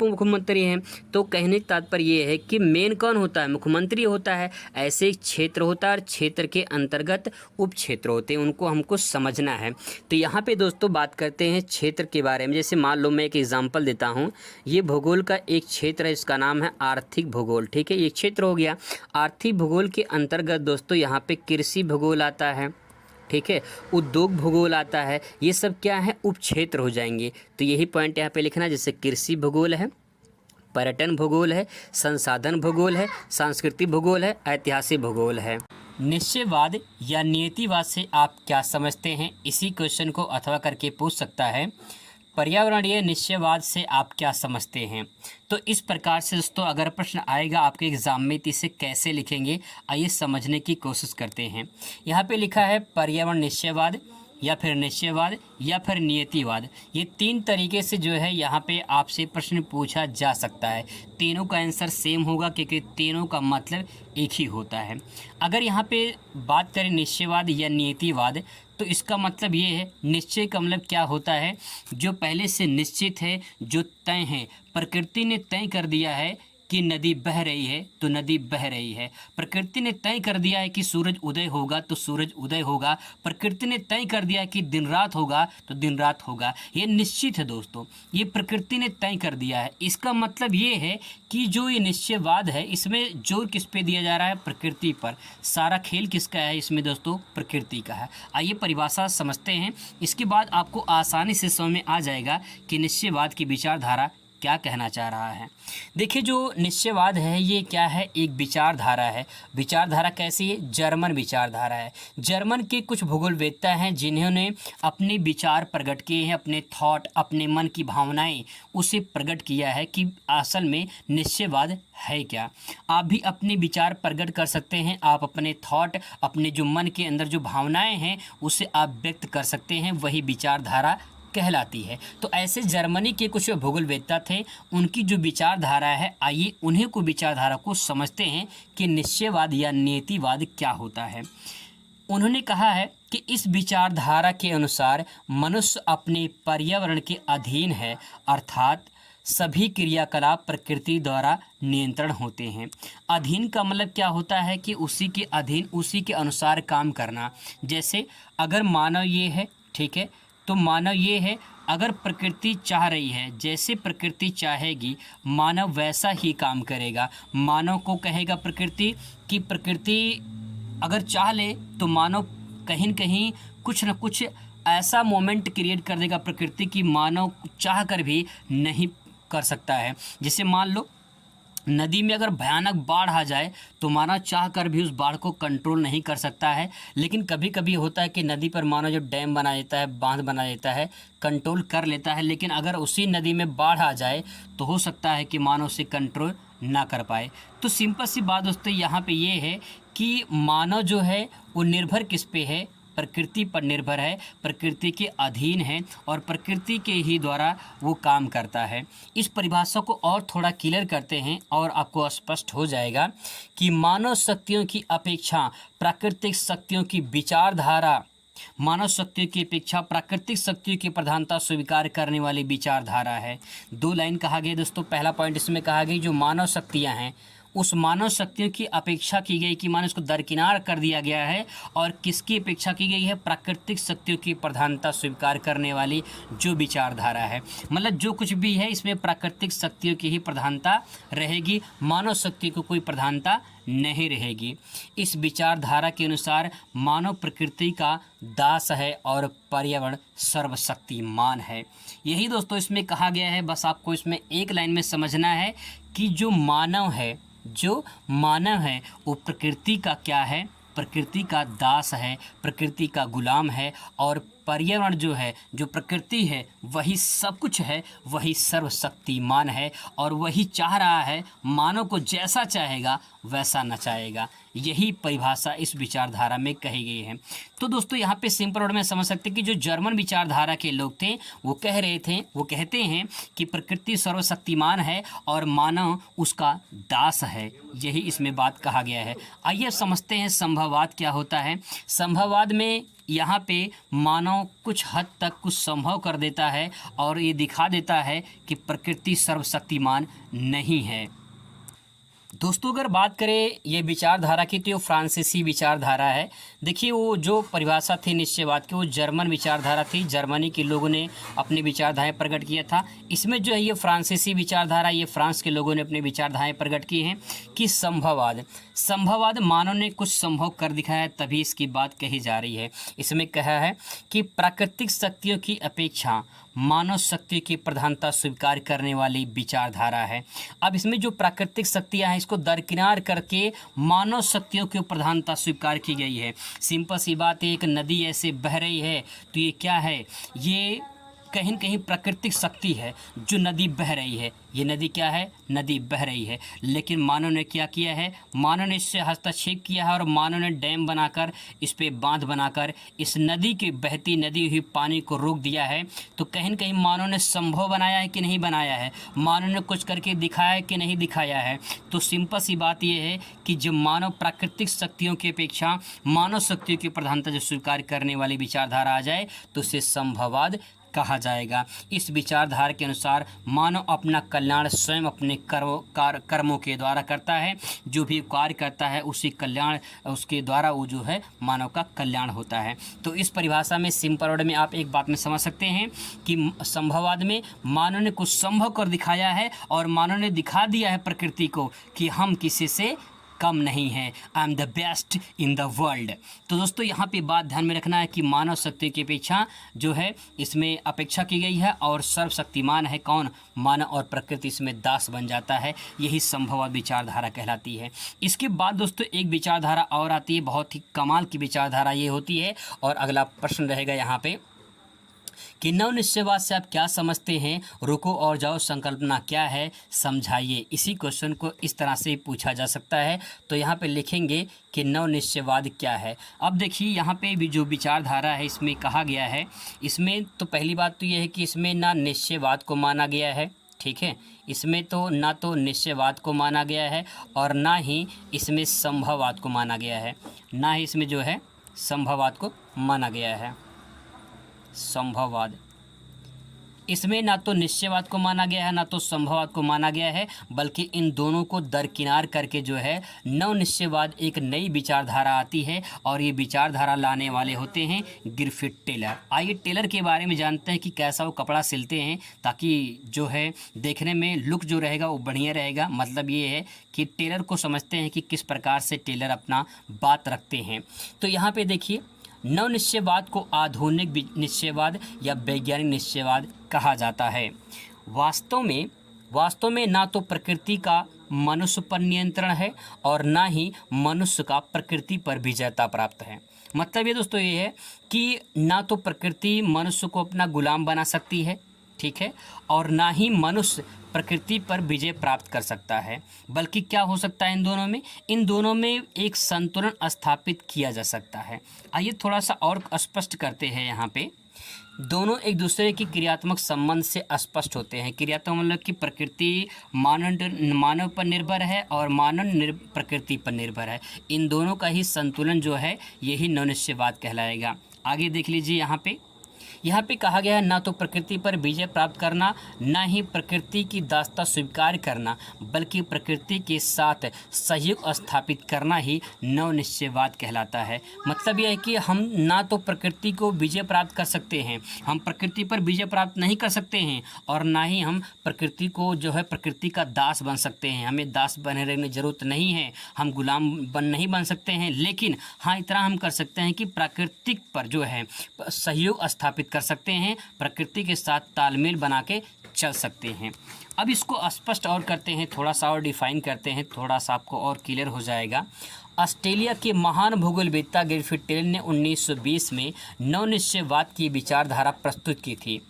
Speaker 1: मुख्यमंत्री हैं। तो कहने का तात्पर्य ये है कि मेन कौन होता है, मुख्यमंत्री होता है। ऐसे क्षेत्र होता है और क्षेत्र के अंतर्गत उप क्षेत्र होते हैं, उनको हमको समझना है। तो यहाँ पे दोस्तों बात करते हैं क्षेत्र के बारे में। जैसे मान लो मैं एक एग्जाम्पल देता हूँ, ये भूगोल का एक क्षेत्र है, इसका नाम है आर्थिक भूगोल। ठीक है, ये क्षेत्र हो गया। आर्थिक भूगोल के अंतर्गत दोस्तों यहाँ पे कृषि भूगोल आता है, ठीक है, उद्योग भूगोल आता है। ये सब क्या है, उप क्षेत्र हो जाएंगे। तो यही पॉइंट यहाँ पे लिखना, जैसे कृषि भूगोल है, पर्यटन भूगोल है, संसाधन भूगोल है, सांस्कृतिक भूगोल है, ऐतिहासिक भूगोल है। निश्चयवाद या नियतिवाद से आप क्या समझते हैं, इसी क्वेश्चन को अथवा करके पूछ सकता है। पर्यावरणीय निश्चयवाद से आप क्या समझते हैं। तो इस प्रकार से दोस्तों अगर प्रश्न आएगा आपके एग्जाम में तो इसे कैसे लिखेंगे, आइए समझने की कोशिश करते हैं। यहाँ पे लिखा है पर्यावरण निश्चयवाद या फिर निश्चयवाद या फिर नियतिवाद। ये तीन तरीके से जो है यहाँ पे आपसे प्रश्न पूछा जा सकता है। तीनों का आंसर सेम होगा क्योंकि तीनों का मतलब एक ही होता है। अगर यहाँ पे बात करें निश्चयवाद या नियतिवाद तो इसका मतलब ये है, निश्चय का मतलब क्या होता है, जो पहले से निश्चित है, जो तय है। प्रकृति ने तय कर दिया है कि नदी बह रही है तो नदी बह रही है। प्रकृति ने तय कर दिया है कि सूरज उदय होगा तो सूरज उदय होगा। प्रकृति ने तय कर दिया है कि दिन रात होगा तो दिन रात होगा। ये निश्चित है दोस्तों, ये प्रकृति ने तय कर दिया है। इसका मतलब ये है कि जो ये निश्चयवाद है इसमें जोर किस पे दिया जा रहा है, प्रकृति पर। सारा खेल किसका है इसमें दोस्तों, प्रकृति का है। आइए परिभाषा समझते हैं, इसके बाद आपको आसानी से समझ में आ जाएगा कि निश्चयवाद की विचारधारा क्या कहना चाह रहा है। देखिए जो निश्चयवाद है ये क्या है, एक विचारधारा है। विचारधारा कैसी है, जर्मन विचारधारा है। जर्मन के कुछ भूगोलवेत्ता हैं जिन्होंने अपने विचार प्रकट किए हैं, अपने थॉट, अपने मन की भावनाएं उसे प्रकट किया है कि असल में निश्चयवाद है क्या। आप भी अपने विचार प्रकट कर सकते हैं, आप अपने थॉट, अपने जो मन के अंदर जो भावनाएं हैं उसे आप व्यक्त कर सकते हैं, वही विचारधारा कहलाती है। तो ऐसे जर्मनी के कुछ भूगोलवेत्ता थे, उनकी जो विचारधारा है, आइए उन्हीं को विचारधारा को समझते हैं कि निश्चयवाद या नियतिवाद क्या होता है। उन्होंने कहा है कि इस विचारधारा के अनुसार मनुष्य अपने पर्यावरण के अधीन है, अर्थात सभी क्रियाकलाप प्रकृति द्वारा नियंत्रण होते हैं। अधीन का मतलब क्या होता है कि उसी के अधीन, उसी के अनुसार काम करना। जैसे अगर मानव ये है, ठीक है, तो मानव ये है, अगर प्रकृति चाह रही है, जैसे प्रकृति चाहेगी मानव वैसा ही काम करेगा। मानव को कहेगा प्रकृति कि प्रकृति अगर चाह ले तो मानव कहीं न कहीं कुछ न कुछ ऐसा मोमेंट क्रिएट कर देगा प्रकृति की मानव चाह कर भी नहीं कर सकता है। जैसे मान लो नदी में अगर भयानक बाढ़ आ जाए तो मानव चाह कर भी उस बाढ़ को कंट्रोल नहीं कर सकता है, लेकिन कभी कभी होता है कि नदी पर मानव जो डैम बना देता है, बांध बना देता है, कंट्रोल कर लेता है। लेकिन अगर उसी नदी में बाढ़ आ जाए तो हो सकता है कि मानव उसे कंट्रोल ना कर पाए। तो सिंपल सी बात दोस्तों यहाँ पे ये है कि मानव जो है वो निर्भर किस पे है, प्रकृति पर निर्भर है, प्रकृति के अधीन है और प्रकृति के ही द्वारा वो काम करता है। इस परिभाषा को और थोड़ा क्लियर करते हैं और आपको स्पष्ट हो जाएगा कि मानव शक्तियों की अपेक्षा प्राकृतिक शक्तियों की विचारधारा, मानव शक्तियों की अपेक्षा प्राकृतिक शक्तियों की प्रधानता स्वीकार करने वाली विचारधारा है। दो लाइन कहा गया दोस्तों। पहला पॉइंट इसमें कहा गया जो मानव शक्तियाँ हैं उस मानव शक्तियों की अपेक्षा की गई कि मानो इसको दरकिनार कर दिया गया है, और किसकी अपेक्षा की गई है, प्राकृतिक शक्तियों की प्रधानता स्वीकार करने वाली जो विचारधारा है। मतलब जो कुछ भी है इसमें प्राकृतिक शक्तियों की ही प्रधानता रहेगी, मानव शक्ति को कोई प्रधानता नहीं रहेगी। इस विचारधारा के अनुसार मानव प्रकृति का दास है और पर्यावरण सर्वशक्तिमान है। यही दोस्तों इसमें कहा गया है। बस आपको इसमें एक लाइन में समझना है कि जो मानव है वो प्रकृति का क्या है, प्रकृति का दास है, प्रकृति का गुलाम है, और पर्यावरण जो है, जो प्रकृति है, वही सब कुछ है, वही सर्वशक्तिमान है और वही चाह रहा है मानव को जैसा चाहेगा वैसा नचाएगा। यही परिभाषा इस विचारधारा में कही गई है। तो दोस्तों यहाँ पे सिंपल वर्ड में समझ सकते हैं कि जो जर्मन विचारधारा के लोग थे वो कहते हैं कि प्रकृति सर्वशक्तिमान है और मानव उसका दास है। यही इसमें बात कहा गया है। आइए समझते हैं संभववाद क्या होता है। संभववाद में यहाँ पे मानव कुछ हद तक कुछ संभव कर देता है और ये दिखा देता है कि प्रकृति सर्वशक्तिमान नहीं है। दोस्तों अगर बात करें ये विचारधारा की तो ये फ्रांसीसी विचारधारा है। देखिए वो जो परिभाषा थी निश्चयवाद की वो जर्मन विचारधारा थी, जर्मनी के लोगों ने अपनी विचारधाराएं प्रकट किया था। इसमें जो है ये फ्रांसीसी विचारधारा, ये फ्रांस के लोगों ने अपनी विचारधाराएं प्रकट की हैं कि संभववाद मानव ने कुछ संभव कर दिखाया है तभी इसकी बात कही जा रही है। इसमें कहा है कि प्राकृतिक शक्तियों की अपेक्षा मानव शक्ति की प्रधानता स्वीकार करने वाली विचारधारा है। अब इसमें जो प्राकृतिक शक्तियाँ हैं इसको दरकिनार करके मानव शक्तियों की प्रधानता स्वीकार की गई है। सिंपल सी बात है, एक नदी ऐसे बह रही है तो ये क्या है, ये कहीं न कहीं प्राकृतिक शक्ति है जो नदी बह रही है। ये नदी क्या है, नदी बह रही है, लेकिन मानव ने क्या किया है, मानव ने इससे हस्तक्षेप किया है और मानव ने डैम बनाकर, इस पे बांध बनाकर इस नदी की बहती नदी हुई पानी को रोक दिया है। तो कहीं न कहीं मानव ने संभव बनाया है कि नहीं बनाया है, मानव ने कुछ करके दिखाया है कि नहीं दिखाया है। तो सिंपल सी बात यह है कि जब मानव प्राकृतिक शक्तियों की अपेक्षा मानव शक्तियों की प्रधानता जो स्वीकार करने वाली विचारधारा आ जाए तो उसे संभववाद कहा जाएगा। इस विचारधारा के अनुसार मानव अपना कल्याण स्वयं अपने कर्मों के द्वारा करता है। जो भी कार्य करता है उसी कल्याण उसके द्वारा वो जो है मानव का कल्याण होता है। तो इस परिभाषा में सिंपल वर्ड में आप एक बात में समझ सकते हैं कि संभववाद में मानव ने कुछ संभव कर दिखाया है और मानव ने दिखा दिया है प्रकृति को कि हम किसी से कम नहीं है, I am the best in the world. तो दोस्तों यहाँ पे बात ध्यान में रखना है कि मानव शक्ति की अपेक्षा जो है इसमें अपेक्षा की गई है और सर्वशक्तिमान है कौन, मानव, और प्रकृति इसमें दास बन जाता है। यही संभववाद विचारधारा कहलाती है। इसके बाद दोस्तों एक विचारधारा और आती है, बहुत ही कमाल की विचारधारा ये होती है। और अगला प्रश्न रहेगा यहाँ पे कि नव निश्चयवाद से आप क्या समझते हैं, रुको और जाओ संकल्पना क्या है, समझाइए। इसी क्वेश्चन को इस तरह से पूछा जा सकता है। तो यहाँ पे लिखेंगे कि नव निश्चयवाद क्या है। अब देखिए यहाँ पे भी जो विचारधारा है इसमें कहा गया है, इसमें तो पहली बात तो ये है कि इसमें ना निश्चयवाद को माना गया है, ठीक है, इसमें तो ना तो निश्चयवाद को माना गया है और ना ही इसमें संभववाद को माना गया है, ना ही इसमें जो है संभववाद को माना गया है। संभववाद, इसमें ना तो निश्चयवाद को माना गया है ना तो संभववाद को माना गया है, बल्कि इन दोनों को दरकिनार करके जो है नव निश्चयवाद एक नई विचारधारा आती है और ये विचारधारा लाने वाले होते हैं ग्रिफिथ टेलर। आइए टेलर के बारे में जानते हैं कि कैसा वो कपड़ा सिलते हैं ताकि जो है देखने में लुक जो रहेगा वो बढ़िया रहेगा। मतलब ये है कि टेलर को समझते हैं कि किस प्रकार से टेलर अपना बात रखते हैं। तो यहाँ पे देखिए, नव निश्चयवाद को आधुनिक निश्चयवाद या वैज्ञानिक निश्चयवाद कहा जाता है। वास्तव में ना तो प्रकृति का मनुष्य पर नियंत्रण है और ना ही मनुष्य का प्रकृति पर विजयता प्राप्त है। मतलब ये दोस्तों ये है कि ना तो प्रकृति मनुष्य को अपना गुलाम बना सकती है, ठीक है, और ना ही मनुष्य प्रकृति पर विजय प्राप्त कर सकता है, बल्कि क्या हो सकता है इन दोनों में एक संतुलन स्थापित किया जा सकता है। आइए थोड़ा सा और स्पष्ट करते हैं। यहाँ पे दोनों एक दूसरे की क्रियात्मक संबंध से स्पष्ट होते हैं। क्रियात्मक मतलब कि प्रकृति मानव पर निर्भर है और मानव प्रकृति पर निर्भर है। इन दोनों का ही संतुलन जो है यही नवनिश्चयवाद कहलाएगा। आगे देख लीजिए, यहाँ पे कहा गया है ना तो प्रकृति पर विजय प्राप्त करना, ना ही प्रकृति की दासता स्वीकार करना, बल्कि प्रकृति के साथ सहयोग स्थापित करना ही नव निश्चयवाद कहलाता है। मतलब यह है कि हम ना तो प्रकृति को विजय प्राप्त कर सकते हैं, हम प्रकृति पर विजय प्राप्त नहीं कर सकते हैं, और ना ही हम प्रकृति को जो है प्रकृति का दास बन सकते हैं। हमें दास बने रहने की ज़रूरत नहीं है, हम गुलाम नहीं बन सकते हैं, लेकिन हाँ इतना हम कर सकते हैं कि प्राकृतिक पर जो है सहयोग स्थापित कर सकते हैं, प्रकृति के साथ तालमेल बना के चल सकते हैं। अब इसको स्पष्ट और करते हैं, थोड़ा सा और डिफाइन करते हैं, थोड़ा सा आपको और क्लियर हो जाएगा। ऑस्ट्रेलिया के महान भूगोलवेत्ता ग्रिफिथ टेलर ने 1920 में नवनिश्चयवाद की विचारधारा प्रस्तुत की थी।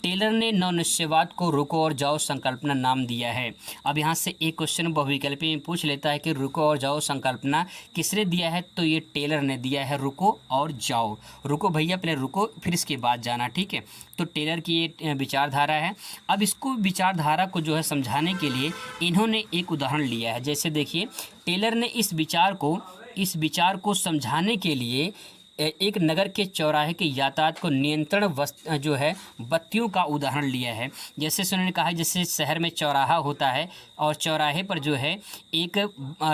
Speaker 1: टेलर ने नवनिश्चयवाद को रुको और जाओ संकल्पना नाम दिया है। अब यहाँ से एक क्वेश्चन बहुविकल्पी में पूछ लेता है कि रुको और जाओ संकल्पना किसने दिया है, तो ये टेलर ने दिया है, रुको और जाओ। रुको भैया, पहले रुको फिर इसके बाद जाना, ठीक है। तो टेलर की ये विचारधारा है। अब इसको विचारधारा को जो है समझाने के लिए इन्होंने एक उदाहरण लिया है। जैसे देखिए, टेलर ने इस विचार को समझाने के लिए एक नगर के चौराहे के यातायात को नियंत्रण जो है बत्तियों का उदाहरण लिया है। जैसे उन्होंने कहा, जैसे शहर में चौराहा होता है और चौराहे पर जो है एक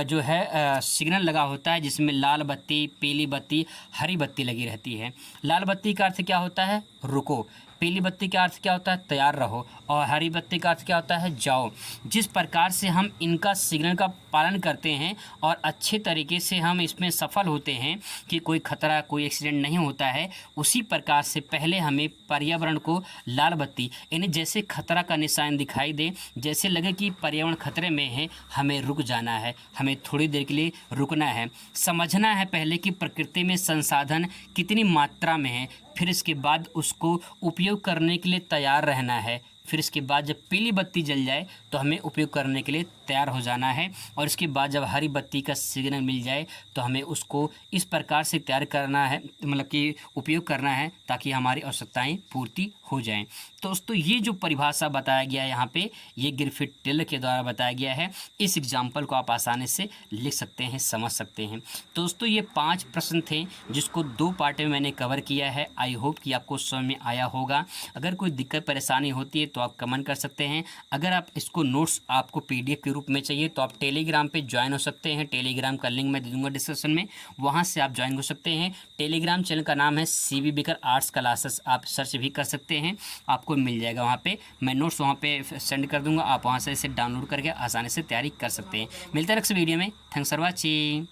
Speaker 1: जो है सिग्नल लगा होता है जिसमें लाल बत्ती, पीली बत्ती, हरी बत्ती लगी रहती है। लाल बत्ती का अर्थ क्या होता है, रुको। पीली बत्ती का अर्थ क्या होता है, तैयार रहो, और हरी बत्ती का अर्थ क्या होता है, जाओ। जिस प्रकार से हम इनका सिग्नल का पालन करते हैं और अच्छे तरीके से हम इसमें सफल होते हैं कि कोई खतरा, कोई एक्सीडेंट नहीं होता है, उसी प्रकार से पहले हमें पर्यावरण को लाल बत्ती, यानी जैसे खतरा का निशान दिखाई दे, जैसे लगे कि पर्यावरण खतरे में है, हमें रुक जाना है, हमें थोड़ी देर के लिए रुकना है, समझना है पहले कि प्रकृति में संसाधन कितनी मात्रा में है, फिर इसके बाद उसको उपयोग करने के लिए तैयार रहना है। फिर इसके बाद जब पीली बत्ती जल जाए तो हमें उपयोग करने के लिए तैयार हो जाना है, और इसके बाद जब हरी बत्ती का सिग्नल मिल जाए तो हमें उसको इस प्रकार से तैयार करना है, मतलब कि उपयोग करना है, ताकि हमारी आवश्यकताएं पूर्ति हो जाएं। तो दोस्तों ये जो परिभाषा बताया गया है यहाँ पे, ये ग्रिफिथ टेलर के द्वारा बताया गया है। इस एग्जाम्पल को आप आसानी से लिख सकते हैं, समझ सकते हैं। तो दोस्तों ये 5 प्रश्न थे जिसको 2 पार्ट में मैंने कवर किया है। आई होप कि आपको समझ में आया होगा। अगर कोई दिक्कत परेशानी होती है तो आप कमेंट कर सकते हैं। अगर आप इसको नोट्स आपको PDF के रूप में चाहिए तो आप टेलीग्राम पे ज्वाइन हो सकते हैं। टेलीग्राम का लिंक मैं दे दूंगा डिस्क्रिप्शन में, वहाँ से आप ज्वाइन हो सकते हैं। टेलीग्राम चैनल का नाम है CB बेकर आर्ट्स क्लासेस, आप सर्च भी कर सकते हैं, आपको मिल जाएगा। वहाँ पे मैं नोट्स वहाँ पे सेंड कर दूंगा, आप वहाँ से इसे डाउनलोड करके आसानी से तैयारी कर सकते हैं। मिलते हैं नेक्स्ट वीडियो में। Thanks for watching.